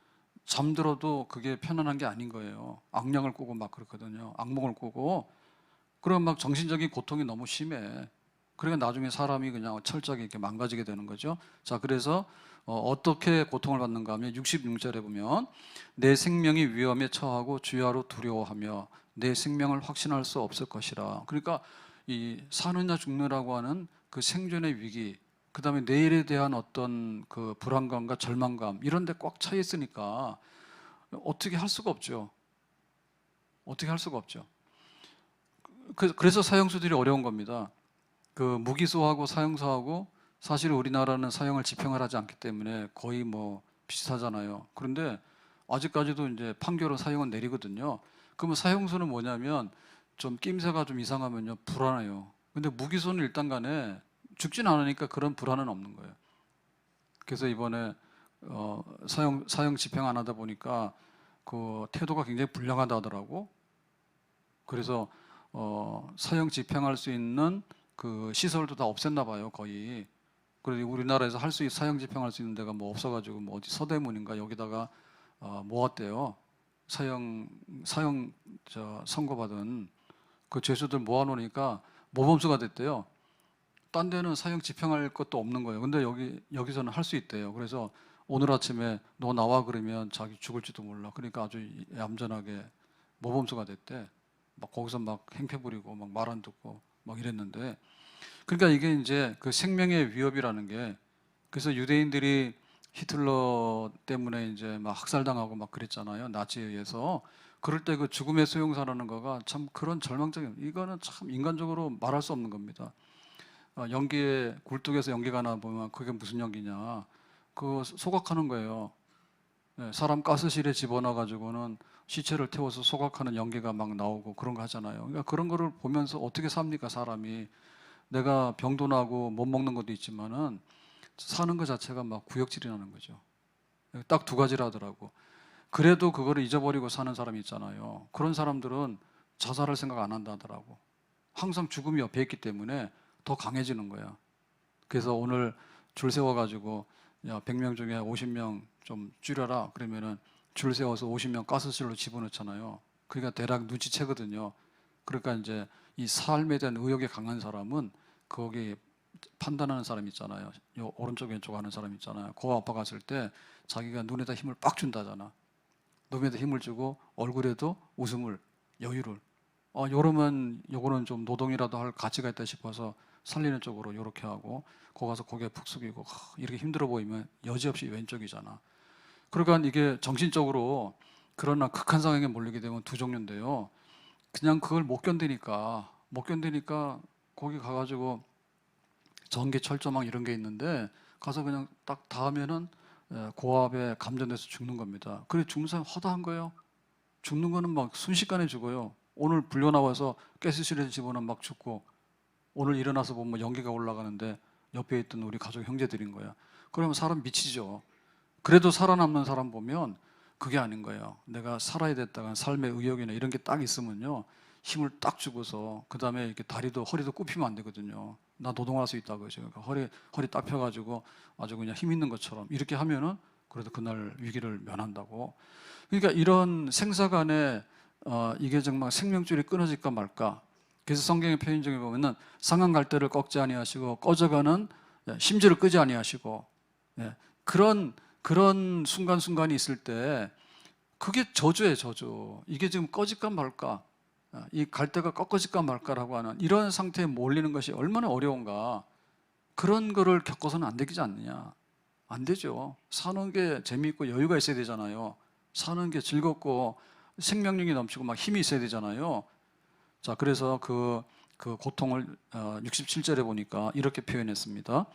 잠들어도 그게 편안한 게 아닌 거예요. 악령을 꾸고 막 그렇거든요. 악몽을 꾸고. 그럼 막 정신적인 고통이 너무 심해. 그러니까 나중에 사람이 그냥 철저하게 이렇게 망가지게 되는 거죠. 자, 그래서 어떻게 고통을 받는가 하면 66절에 보면 내 생명이 위험에 처하고 주야로 두려워하며 내 생명을 확신할 수 없을 것이라. 그러니까 이 사느냐 죽느라고 하는 그 생존의 위기, 그 다음에 내일에 대한 어떤 그 불안감과 절망감 이런 데 꽉 차 있으니까 어떻게 할 수가 없죠. 어떻게 할 수가 없죠. 그래서 사형수들이 어려운 겁니다. 그 무기소하고 사형수하고 사실 우리나라는 사형을 집행을 하지 않기 때문에 거의 뭐 비슷하잖아요. 그런데 아직까지도 이제 판결은 사형은 내리거든요. 그러면 사형수는 뭐냐면 좀 낌새가 좀 이상하면요 불안해요. 근데 무기소는 일단 간에 죽진 않으니까 그런 불안은 없는 거예요. 그래서 이번에 사형 집행 안 하다 보니까 그 태도가 굉장히 불량하다 하더라고. 그래서 사형 집행할 수 있는 그 시설도 다 없앴나 봐요, 거의. 그리고 우리나라에서 사형 집행할 수 있는 데가 뭐 없어가지고 뭐 어디 서대문인가 여기다가 모았대요. 사형 선고받은 그 죄수들 모아놓으니까 모범수가 됐대요. 딴 데는 사형 집행할 것도 없는 거예요. 근데 여기서는 할 수 있대요. 그래서 오늘 아침에 너 나와 그러면 자기 죽을지도 몰라. 그러니까 아주 얌전하게 모범수가 됐대. 막 거기서 막 행패 부리고 막 말 안 듣고 막 이랬는데, 그러니까 이게 이제 그 생명의 위협이라는 게, 그래서 유대인들이 히틀러 때문에 이제 막 학살당하고 막 그랬잖아요. 나치에 의해서. 그럴 때 그 죽음의 수용사라는 거가 참 그런 절망적인, 이거는 참 인간적으로 말할 수 없는 겁니다. 연기에 굴뚝에서 연기가 나 보면 그게 무슨 연기냐? 그거 소각하는 거예요. 예, 사람 가스실에 집어넣어 가지고는 시체를 태워서 소각하는 연기가 막 나오고 그런 거 하잖아요. 그러니까 그런 거를 보면서 어떻게 삽니까, 사람이? 내가 병도 나고 못 먹는 것도 있지만은 사는 것 자체가 막 구역질이 나는 거죠. 딱 두 가지라 하더라고. 그래도 그거를 잊어버리고 사는 사람이 있잖아요. 그런 사람들은 자살할 생각 안 한다 하더라고. 항상 죽음이 옆에 있기 때문에 더 강해지는 거야. 그래서 오늘 줄 세워가지고 야, 100명 중에 50명 좀 줄여라. 그러면은 줄 세워서 50명 가스실로 집어넣잖아요. 그러니까 대략 눈치채거든요. 그러니까 이제 이 삶에 대한 의욕이 강한 사람은 거기 판단하는 사람 있잖아요. 요 오른쪽 왼쪽 하는 사람 있잖아요. 그 아파 갔을 때 자기가 눈에다 힘을 빡 준다잖아. 눈에다 힘을 주고 얼굴에도 웃음을, 여유를. 요러면 요거는 좀 노동이라도 할 가치가 있다 싶어서 살리는 쪽으로 요렇게 하고 거기 가서 고개 푹 숙이고 이렇게 힘들어 보이면 여지없이 왼쪽이잖아. 그러니까 이게 정신적으로 그러나 극한 상황에 몰리게 되면 두 종류인데요. 그냥 그걸 못 견디니까 거기 가가지고 전기 철조망 이런 게 있는데 가서 그냥 딱 닿으면은 고압에 감전돼서 죽는 겁니다. 그래 죽는 사람 허다한 거예요. 죽는 거는 막 순식간에 죽어요. 오늘 불려 나와서 가스실에서 집어넣으면 막 죽고 오늘 일어나서 보면 연기가 올라가는데 옆에 있던 우리 가족 형제들인 거야. 그러면 사람 미치죠. 그래도 살아남는 사람 보면 그게 아닌 거예요. 내가 살아야 됐다간 삶의 의욕이나 이런 게 딱 있으면요. 힘을 딱 주고서 그 다음에 이렇게 다리도 허리도 굽히면 안 되거든요. 나 노동할 수 있다고 그죠. 그러니까 허리 딱 펴가지고 아주 그냥 힘 있는 것처럼 이렇게 하면은 그래도 그날 위기를 면한다고. 그러니까 이런 생사간에 이게 정말 생명줄이 끊어질까 말까. 그래서 성경의 표현 중에 보면은 상한 갈대를 꺾지 아니하시고 꺼져가는 심지를 끄지 아니하시고 예, 그런 순간순간이 있을 때 그게 저주예요, 저주. 이게 지금 꺼질까 말까, 이 갈대가 꺾어질까 말까라고 하는 이런 상태에 몰리는 것이 얼마나 어려운가. 그런 거를 겪어서는 안 되지 않느냐. 안 되죠. 사는 게 재미있고 여유가 있어야 되잖아요. 사는 게 즐겁고 생명력이 넘치고 막 힘이 있어야 되잖아요. 자, 그래서 그 고통을 67절에 보니까 이렇게 표현했습니다.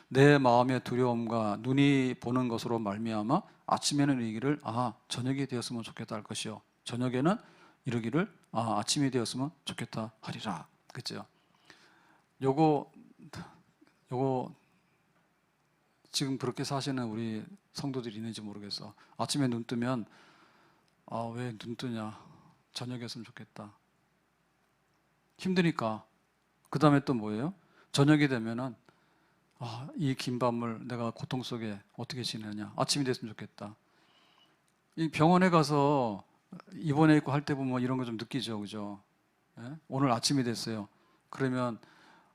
내 마음의 두려움과 눈이 보는 것으로 말미암아 아침에는 이르기를 저녁이 되었으면 좋겠다 할 것이요 저녁에는 이르기를 아침이 되었으면 좋겠다 하리라. 그죠? 요거 지금 그렇게 사시는 우리 성도들이 있는지 모르겠어. 아침에 눈 뜨면 왜 눈 뜨냐? 저녁이었으면 좋겠다. 힘드니까. 그 다음에 또 뭐예요? 저녁이 되면은 이 긴 밤을 내가 고통 속에 어떻게 지내냐? 아침이 됐으면 좋겠다. 이 병원에 가서 입원해 있고 할 때 보면 이런 거 좀 느끼죠, 그죠? 예? 오늘 아침이 됐어요. 그러면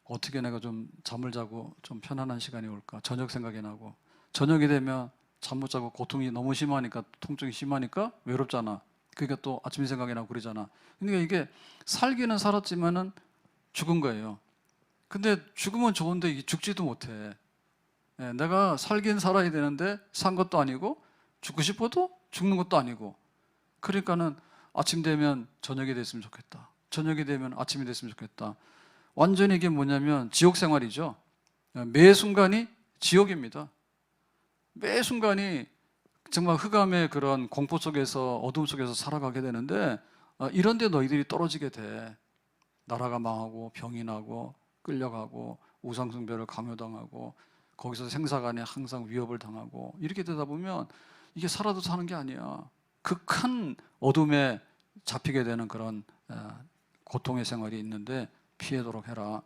어떻게 내가 좀 잠을 자고 좀 편안한 시간이 올까? 저녁 생각이 나고. 저녁이 되면 잠 못 자고 고통이 너무 심하니까, 통증이 심하니까 외롭잖아. 그러니까 또 아침 생각이 나고 그러잖아. 그러니까 이게 살기는 살았지만은 죽은 거예요. 근데 죽으면 좋은데 죽지도 못해. 예, 내가 살긴 살아야 되는데 산 것도 아니고 죽고 싶어도 죽는 것도 아니고. 그러니까는 아침 되면 저녁이 됐으면 좋겠다. 저녁이 되면 아침이 됐으면 좋겠다. 완전히 이게 뭐냐면 지옥 생활이죠. 매 순간이 지옥입니다. 매 순간이 정말 흑암의 그런 공포 속에서 어둠 속에서 살아가게 되는데 이런데 너희들이 떨어지게 돼. 나라가 망하고 병이 나고 끌려가고 우상숭배를 강요당하고 거기서 생사간에 항상 위협을 당하고 이렇게 되다 보면 이게 살아도 사는 게 아니야. 극한 어둠에 잡히게 되는 그런 고통의 생활이 있는데 피하도록 해라.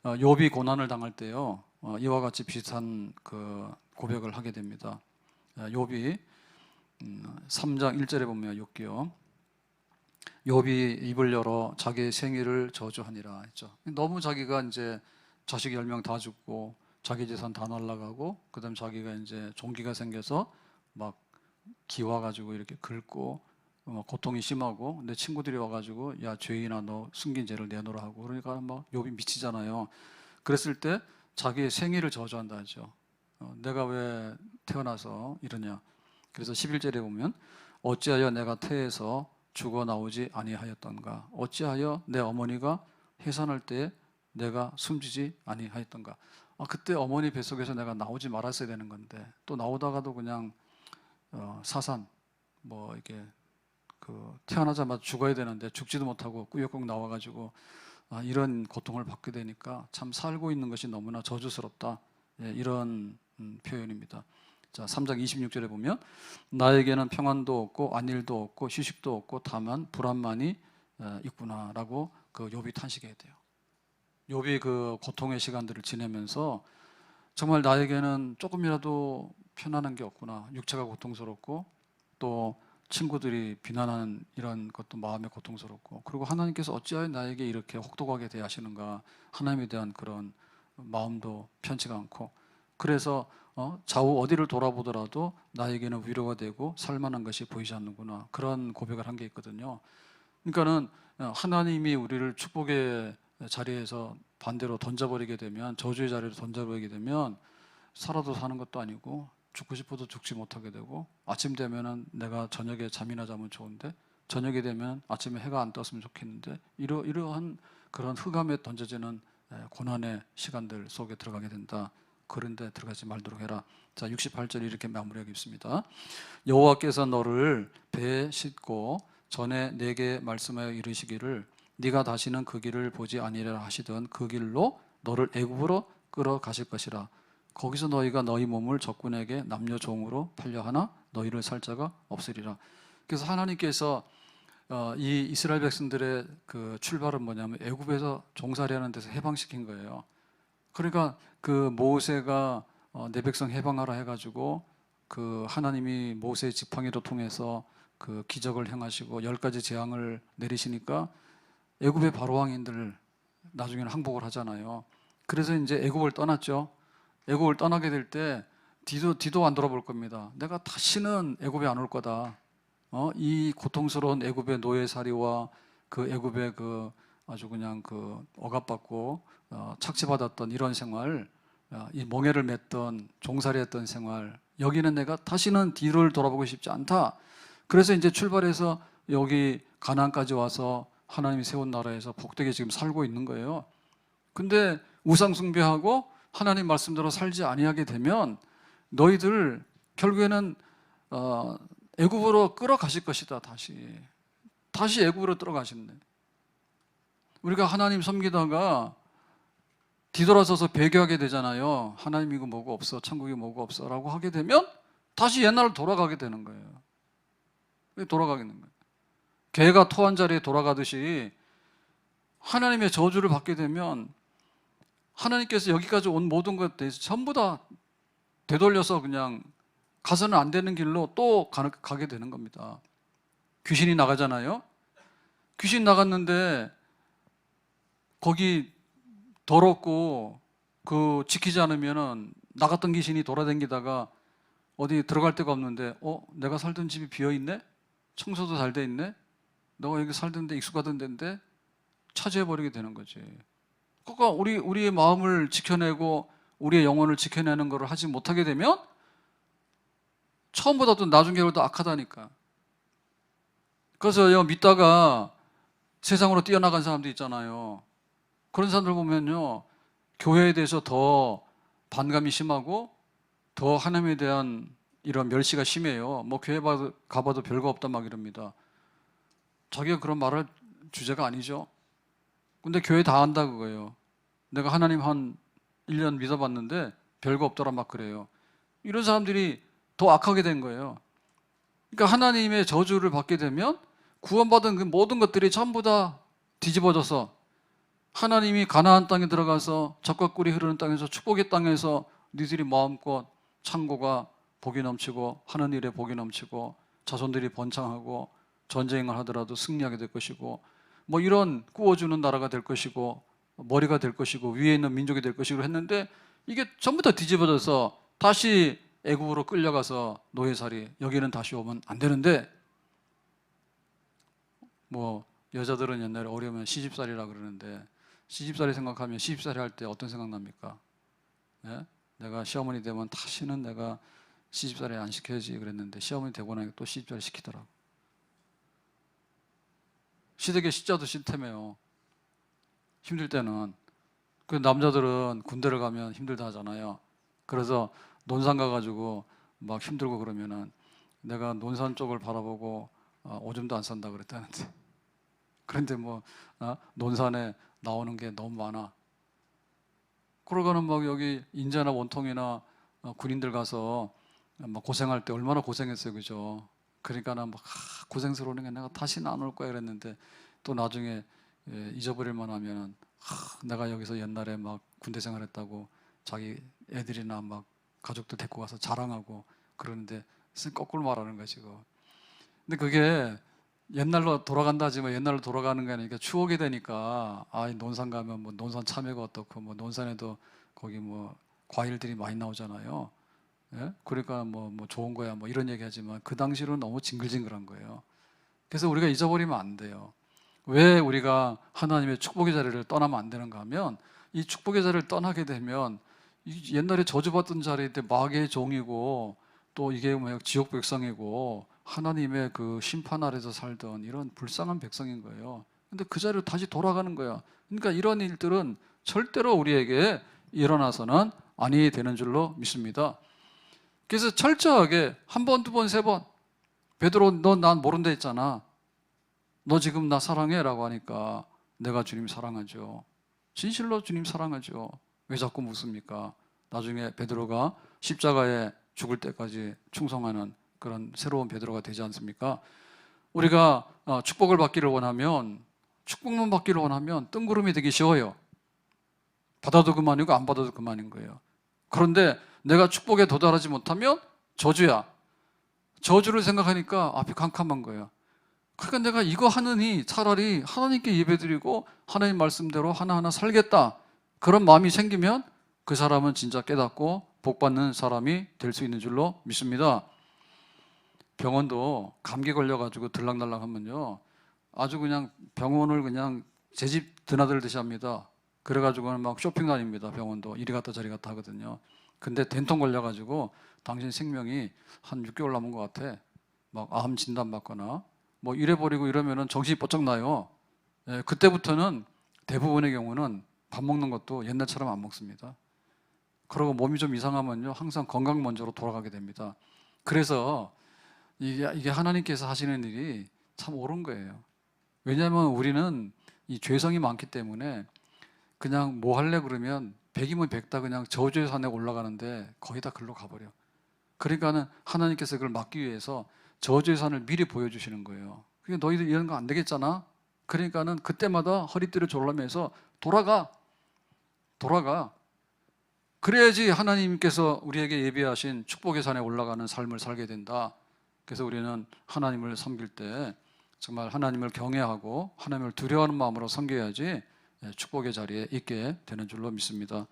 욥이 고난을 당할 때요 이와 같이 비슷한 그 고백을 하게 됩니다. 욥이 3장 1절에 보면 욥기요. 욥이 입을 열어 자기의 생일을 저주하니라 했죠. 너무 자기가 이제 자식 10명 다 죽고 자기 재산 다 날라가고 그다음 자기가 이제 종기가 생겨서 막 기와 가지고 이렇게 긁고 고통이 심하고 내 친구들이 와가지고 야 죄인아 너 숨긴 죄를 내놓으라 하고 그러니까 막 욥이 미치잖아요. 그랬을 때 자기의 생일을 저주한다 하죠. 내가 왜 태어나서 이러냐. 그래서 11절에 보면 어찌하여 내가 태에서 죽어 나오지 아니하였던가. 어찌하여 내 어머니가 해산할 때 내가 숨지지 아니하였던가. 그때 어머니 뱃속에서 내가 나오지 말았어야 되는 건데 또 나오다가도 그냥 사산 뭐 이게 태어나자마자 죽어야 되는데 죽지도 못하고 꾸역꾸역 나와가지고 이런 고통을 받게 되니까 참 살고 있는 것이 너무나 저주스럽다. 예, 이런 표현입니다. 자, 3장 26절에 보면 나에게는 평안도 없고 안일도 없고 휴식도 없고 다만 불안만이 있구나라고 욥이 탄식해야 돼요. 욥이 그 고통의 시간들을 지내면서 정말 나에게는 조금이라도 편안한 게 없구나. 육체가 고통스럽고 또 친구들이 비난하는 이런 것도 마음에 고통스럽고, 그리고 하나님께서 어찌하여 나에게 이렇게 혹독하게 대하시는가, 하나님에 대한 그런 마음도 편치가 않고, 그래서 좌우 어디를 돌아보더라도 나에게는 위로가 되고 살만한 것이 보이지 않는구나, 그런 고백을 한 게 있거든요. 그러니까는 하나님이 우리를 축복의 자리에서 반대로 던져버리게 되면, 저주의 자리로 던져버리게 되면 살아도 사는 것도 아니고 죽고 싶어도 죽지 못하게 되고, 아침 되면은 내가 저녁에 잠이나 자면 좋은데 저녁이 되면 아침에 해가 안 떴으면 좋겠는데, 이러한 그런 흑암에 던져지는 고난의 시간들 속에 들어가게 된다. 그런데 들어가지 말도록 해라. 자, 68절 이렇게 마무리하겠습니다. 여호와께서 너를 배에 싣고 전에 내게 말씀하여 이르시기를 네가 다시는 그 길을 보지 아니하리라 하시던 그 길로 너를 애굽으로 끌어가실 것이라. 거기서 너희가 너희 몸을 적군에게 남녀 종으로 팔려 하나 너희를 살 자가 없으리라. 그래서 하나님께서 이 이스라엘 백성들의 그 출발은 뭐냐면 애굽에서 종살이하는 데서 해방시킨 거예요. 그러니까 그 모세가 내 백성 해방하라 해가지고 그 하나님이 모세의 지팡이를 통해서 그 기적을 행하시고 10가지 재앙을 내리시니까 애굽의 바로왕인들 나중에는 항복을 하잖아요. 그래서 이제 애굽을 떠났죠. 애굽을 떠나게 될 때 뒤도 안 돌아볼 겁니다. 내가 다시는 애굽에 안 올 거다. 이 고통스러운 애굽의 노예살이와 그 애굽의 그 아주 그냥 그 억압받고 착취받았던 이런 생활, 이 멍에를 맸던 종살이했던 생활, 여기는 내가 다시는 뒤를 돌아보고 싶지 않다. 그래서 이제 출발해서 여기 가나안까지 와서 하나님이 세운 나라에서 복되게 지금 살고 있는 거예요. 근데 우상 숭배하고 하나님 말씀대로 살지 아니하게 되면 너희들 결국에는 애굽으로 끌어가실 것이다. 다시 애굽으로 끌어가신대. 우리가 하나님 섬기다가 뒤돌아서서 배교하게 되잖아요. 하나님이고 뭐고 없어, 천국이 뭐고 없어 라고 하게 되면 다시 옛날로 돌아가게 되는 거예요. 돌아가게 되는 거예요. 개가 토한 자리에 돌아가듯이 하나님의 저주를 받게 되면 하나님께서 여기까지 온 모든 것에 대해서 전부 다 되돌려서 그냥 가서는 안 되는 길로 또 가게 되는 겁니다. 귀신이 나가잖아요. 귀신 나갔는데 거기 더럽고 그 지키지 않으면은 나갔던 귀신이 돌아다니다가 어디 들어갈 데가 없는데 내가 살던 집이 비어있네? 청소도 잘 돼 있네? 너가 여기 살던 데 익숙하던 데인데 차지해버리게 되는 거지. 그러니까 우리의 마음을 지켜내고 우리의 영혼을 지켜내는 것을 하지 못하게 되면 처음보다 또 나중에 더 악하다니까. 그래서 믿다가 세상으로 뛰어나간 사람도 있잖아요. 그런 사람들 보면요, 교회에 대해서 더 반감이 심하고 더 하나님에 대한 이런 멸시가 심해요. 뭐 교회 가봐도 별거 없다 막 이럽니다. 자기가 그런 말할 주제가 아니죠. 근데 교회 다 한다 그거예요. 내가 하나님 한 1년 믿어봤는데 별거 없더라 막 그래요. 이런 사람들이 더 악하게 된 거예요. 그러니까 하나님의 저주를 받게 되면 구원받은 그 모든 것들이 전부 다 뒤집어져서 하나님이 가나안 땅에 들어가서 젖과 꿀이 흐르는 땅에서 축복의 땅에서 니들이 마음껏 창고가 복이 넘치고 하는 일에 복이 넘치고 자손들이 번창하고 전쟁을 하더라도 승리하게 될 것이고 뭐 이런 구워주는 나라가 될 것이고 머리가 될 것이고 위에 있는 민족이 될 것이고 했는데 이게 전부 다 뒤집어져서 다시 애굽으로 끌려가서 노예살이, 여기는 다시 오면 안 되는데, 뭐 여자들은 옛날에 어려우면 시집살이라 그러는데 시집살이 생각하면 시집살이 할 때 어떤 생각 납니까? 예? 내가 시어머니 되면 다시는 내가 시집살이 안 시켜야지 그랬는데 시어머니 되고 나니까 또 시집살이 시키더라고. 시댁에 시자도 싫다며요. 힘들 때는. 그 남자들은 군대를 가면 힘들다 하잖아요. 그래서 논산 가가지고 막 힘들고 그러면은 내가 논산 쪽을 바라보고 오줌도 안 산다 그랬다는데. 그런데 뭐 논산에 나오는 게 너무 많아. 그러고는 막 여기 인제나 원통이나 군인들 가서 막 고생할 때 얼마나 고생했어요, 그죠? 그러니까는 막 고생스러우니까 내가 다시는 안 올 거야 그랬는데 또 나중에 잊어버릴만 하면은 내가 여기서 옛날에 막 군대 생활했다고 자기 애들이나 막 가족들 데리고 가서 자랑하고 그러는데 거꾸로 말하는 거지, 그거. 근데 그게 옛날로 돌아간다 하지만 옛날로 돌아가는 게 아니니까 추억이 되니까 논산 가면 뭐 논산 참외가 어떻고 뭐 논산에도 거기 뭐 과일들이 많이 나오잖아요. 예? 그러니까 뭐 좋은 거야 뭐 이런 얘기 하지만 그 당시로는 너무 징글징글한 거예요. 그래서 우리가 잊어버리면 안 돼요. 왜 우리가 하나님의 축복의 자리를 떠나면 안 되는가 하면 이 축복의 자리를 떠나게 되면 옛날에 저주받던 자리에 마귀의 종이고 또 이게 뭐 지옥 백성이고 하나님의 그 심판 아래서 살던 이런 불쌍한 백성인 거예요. 근데 그 자리로 다시 돌아가는 거야. 그러니까 이런 일들은 절대로 우리에게 일어나서는 아니 되는 줄로 믿습니다. 그래서 철저하게 한 번, 두 번, 세 번 베드로 너 난 모른다 했잖아. 너 지금 나 사랑해? 라고 하니까 내가 주님 사랑하죠. 진실로 주님 사랑하죠. 왜 자꾸 묻습니까? 나중에 베드로가 십자가에 죽을 때까지 충성하는 그런 새로운 베드로가 되지 않습니까? 우리가 축복을 받기를 원하면 축복만 받기를 원하면 뜬구름이 되기 쉬워요. 받아도 그만이고 안 받아도 그만인 거예요. 그런데 내가 축복에 도달하지 못하면 저주야. 저주를 생각하니까 앞이 캄캄한 거예요. 그러니까 내가 이거 하느니 차라리 하나님께 예배드리고 하나님 말씀대로 하나하나 살겠다. 그런 마음이 생기면 그 사람은 진짜 깨닫고 복받는 사람이 될 수 있는 줄로 믿습니다. 병원도 감기 걸려가지고 들락날락 하면요. 아주 그냥 병원을 그냥 제 집 드나들듯이 합니다. 그래가지고는 막 쇼핑 다닙니다. 병원도 이리 갔다 저리 갔다 하거든요. 근데 된통 걸려가지고 당신 생명이 한 6개월 남은 것 같아. 막 암 진단 받거나 뭐 이래버리고 이러면은 정신이 번쩍 나요. 예, 그때부터는 대부분의 경우는 밥 먹는 것도 옛날처럼 안 먹습니다. 그러고 몸이 좀 이상하면요 항상 건강 먼저로 돌아가게 됩니다. 그래서 이게 하나님께서 하시는 일이 참 옳은 거예요. 왜냐하면 우리는 이 죄성이 많기 때문에 그냥 뭐 할래 그러면 100이면 100다 그냥 저주의 산에 올라가는데 거의 다 글로 가버려. 그러니까는 하나님께서 그걸 막기 위해서 저주의 산을 미리 보여주시는 거예요. 그게 너희들 이런 거 안 되겠잖아. 그러니까는 그때마다 허리띠를 졸라매서 돌아가. 그래야지 하나님께서 우리에게 예비하신 축복의 산에 올라가는 삶을 살게 된다. 그래서 우리는 하나님을 섬길 때 정말 하나님을 경외하고 하나님을 두려워하는 마음으로 섬겨야지 축복의 자리에 있게 되는 줄로 믿습니다.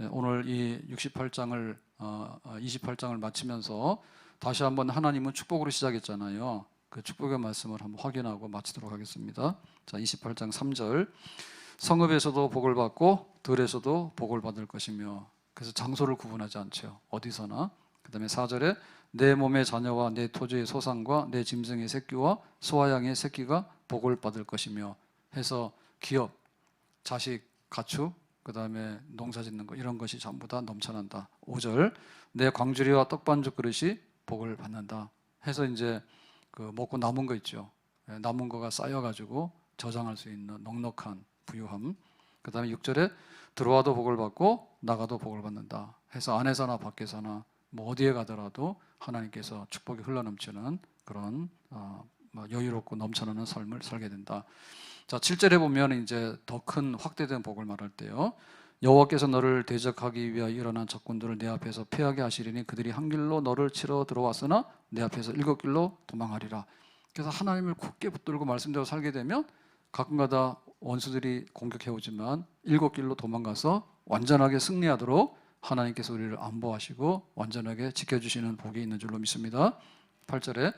오늘 이 68장을 28장을 마치면서 다시 한번 하나님은 축복으로 시작했잖아요. 그 축복의 말씀을 한번 확인하고 마치도록 하겠습니다. 자, 28장 3절. 성읍에서도 복을 받고 들에서도 복을 받을 것이며. 그래서 장소를 구분하지 않죠. 어디서나. 그다음에 4절에 내 몸의 자녀와 내 토지의 소산과 내 짐승의 새끼와 소와 양의 새끼가 복을 받을 것이며 해서 기업, 자식, 가축, 그다음에 농사 짓는 거 이런 것이 전부 다 넘쳐난다. 5절 내 광주리와 떡반죽 그릇이 복을 받는다. 해서 이제 그 먹고 남은 거 있죠. 남은 거가 쌓여가지고 저장할 수 있는 넉넉한 부유함. 그다음에 6절에 들어와도 복을 받고 나가도 복을 받는다. 해서 안에서나 밖에서나 뭐 어디에 가더라도 하나님께서 축복이 흘러넘치는 그런 여유롭고 넘쳐나는 삶을 살게 된다. 자, 7절에 보면 이제 더 큰 확대된 복을 말할 때요. 여호와께서 너를 대적하기 위하여 일어난 적군들을 내 앞에서 패하게 하시리니 그들이 한 길로 너를 치러 들어왔으나 내 앞에서 7길로 도망하리라. 그래서 하나님을 굳게 붙들고 말씀대로 살게 되면 가끔가다 원수들이 공격해 오지만 7길로 도망가서 완전하게 승리하도록 하나님께서 우리를 안보하시고 완전하게 지켜주시는 복이 있는 줄로 믿습니다. 8절에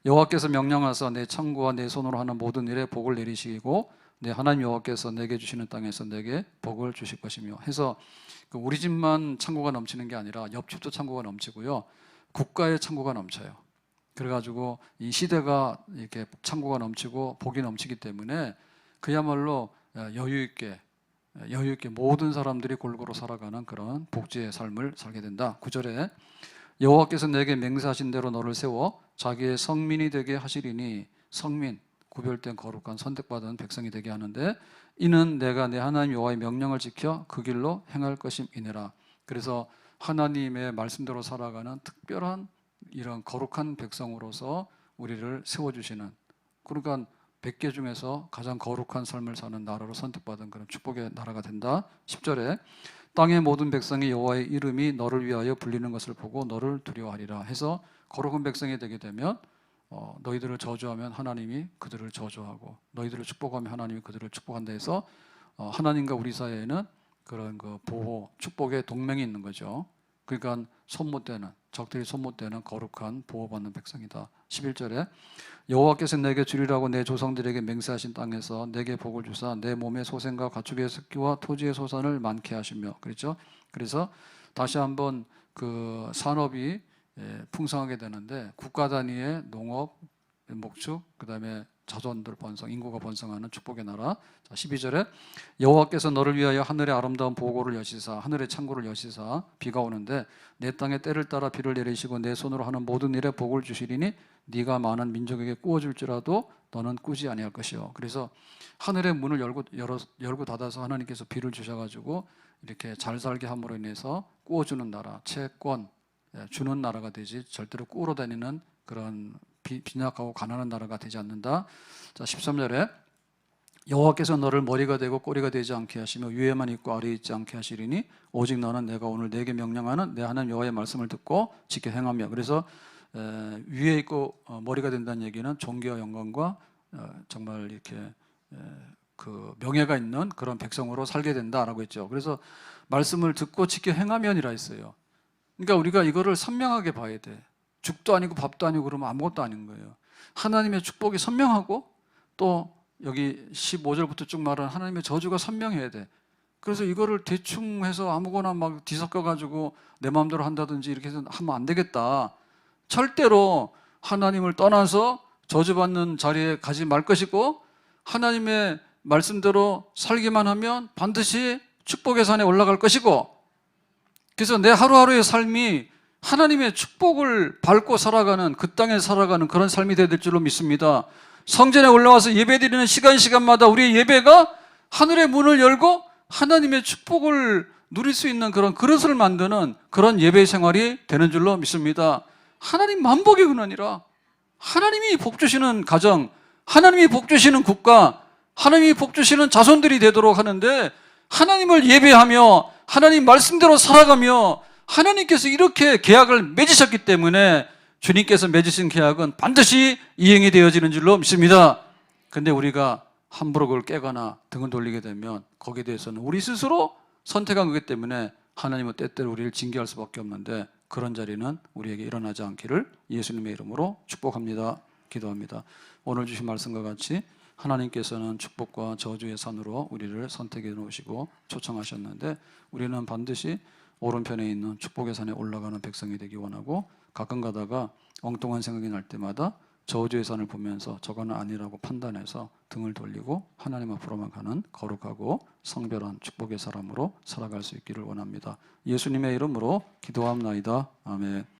여호와께서 명령하사 내 창고와 내 손으로 하는 모든 일에 복을 내리시고 내 하나님 여호와께서 내게 주시는 땅에서 내게 복을 주실 것이며 해서 우리 집만 창고가 넘치는 게 아니라 옆집도 창고가 넘치고요. 국가의 창고가 넘쳐요. 그래가지고 이 시대가 이렇게 창고가 넘치고 복이 넘치기 때문에 그야말로 여유 있게 여유 있게 모든 사람들이 골고루 살아가는 그런 복지의 삶을 살게 된다. 9절에 여호와께서 내게 맹세하신 대로 너를 세워 자기의 성민이 되게 하시리니, 성민, 구별된 거룩한 선택받은 백성이 되게 하는데, 이는 내가 내 하나님 여호와의 명령을 지켜 그 길로 행할 것임이니라. 그래서 하나님의 말씀대로 살아가는 특별한 이런 거룩한 백성으로서 우리를 세워주시는, 그러니까 100개 중에서 가장 거룩한 삶을 사는 나라로 선택받은 그런 축복의 나라가 된다. 10절에 땅의 모든 백성이 여호와의 이름이 너를 위하여 불리는 것을 보고 너를 두려워하리라 해서, 거룩한 백성이 되게 되면 너희들을 저주하면 하나님이 그들을 저주하고, 너희들을 축복하면 하나님이 그들을 축복한다 해서 하나님과 우리 사이에는 그런 그 보호, 축복의 동맹이 있는 거죠. 그러니까 손못대는, 적들이 손못대는 거룩한 보호받는 백성이다. 11절에 여호와께서 내게 주리라고 내 조상들에게 맹세하신 땅에서 내게 복을 주사 내 몸의 소생과 가축의 새끼와 토지의 소산을 많게 하시며, 그렇죠? 그래서 다시 한번 그 산업이 풍성하게 되는데, 국가 단위의 농업, 목축, 그 다음에 자손들 번성, 인구가 번성하는 축복의 나라. 자, 12절에 여호와께서 너를 위하여 하늘의 아름다운 보고를 여시사, 하늘의 창고를 여시사 비가 오는데 내 땅에 때를 따라 비를 내리시고 내 손으로 하는 모든 일에 복을 주시리니 네가 많은 민족에게 꾸어줄지라도 너는 꾸지 아니할 것이요. 그래서 하늘의 문을 열고 닫아서 하나님께서 비를 주셔가지고 이렇게 잘 살게 함으로 인해서 꾸어주는 나라, 채권 주는 나라가 되지, 절대로 꾸러 다니는 그런 빈약하고 가난한 나라가 되지 않는다. 자, 13절에 여호와께서 너를 머리가 되고 꼬리가 되지 않게 하시며 위에만 있고 아래에 있지 않게 하시리니 오직 너는 내가 오늘 내게 명령하는 내 하나님 여호와의 말씀을 듣고 지켜 행하며. 그래서 위에 있고 머리가 된다는 얘기는 존귀와 영광과 정말 이렇게 그 명예가 있는 그런 백성으로 살게 된다라고 했죠. 그래서 말씀을 듣고 지켜 행하면이라 했어요. 그러니까 우리가 이거를 선명하게 봐야 돼. 죽도 아니고 밥도 아니고 그러면 아무것도 아닌 거예요. 하나님의 축복이 선명하고, 또 여기 15절부터 쭉 말하는 하나님의 저주가 선명해야 돼. 그래서 이거를 대충 해서 아무거나 막 뒤섞여 가지고 내 마음대로 한다든지 이렇게 해서 하면 안 되겠다. 절대로 하나님을 떠나서 저주받는 자리에 가지 말 것이고, 하나님의 말씀대로 살기만 하면 반드시 축복의 산에 올라갈 것이고, 그래서 내 하루하루의 삶이 하나님의 축복을 밟고 살아가는, 그 땅에 살아가는 그런 삶이 되야 될 줄로 믿습니다. 성전에 올라와서 예배드리는 시간마다 우리의 예배가 하늘의 문을 열고 하나님의 축복을 누릴 수 있는 그런 그릇을 만드는 그런 예배 생활이 되는 줄로 믿습니다. 하나님 만복의 근원이라, 하나님이 복 주시는 가정, 하나님이 복 주시는 국가, 하나님이 복 주시는 자손들이 되도록 하는데, 하나님을 예배하며 하나님 말씀대로 살아가며 하나님께서 이렇게 계약을 맺으셨기 때문에 주님께서 맺으신 계약은 반드시 이행이 되어지는 줄로 믿습니다. 그런데 우리가 함부로 그걸 깨거나 등을 돌리게 되면 거기에 대해서는 우리 스스로 선택한 거기 때문에 하나님은 때때로 우리를 징계할 수밖에 없는데, 그런 자리는 우리에게 일어나지 않기를 예수님의 이름으로 축복합니다. 기도합니다. 오늘 주신 말씀과 같이 하나님께서는 축복과 저주의 산으로 우리를 선택해 놓으시고 초청하셨는데, 우리는 반드시 오른편에 있는 축복의 산에 올라가는 백성이 되기 원하고, 가끔 가다가 엉뚱한 생각이 날 때마다 저주의 산을 보면서 저거는 아니라고 판단해서 등을 돌리고 하나님 앞으로만 가는 거룩하고 성별한 축복의 사람으로 살아갈 수 있기를 원합니다. 예수님의 이름으로 기도합나이다. 아멘.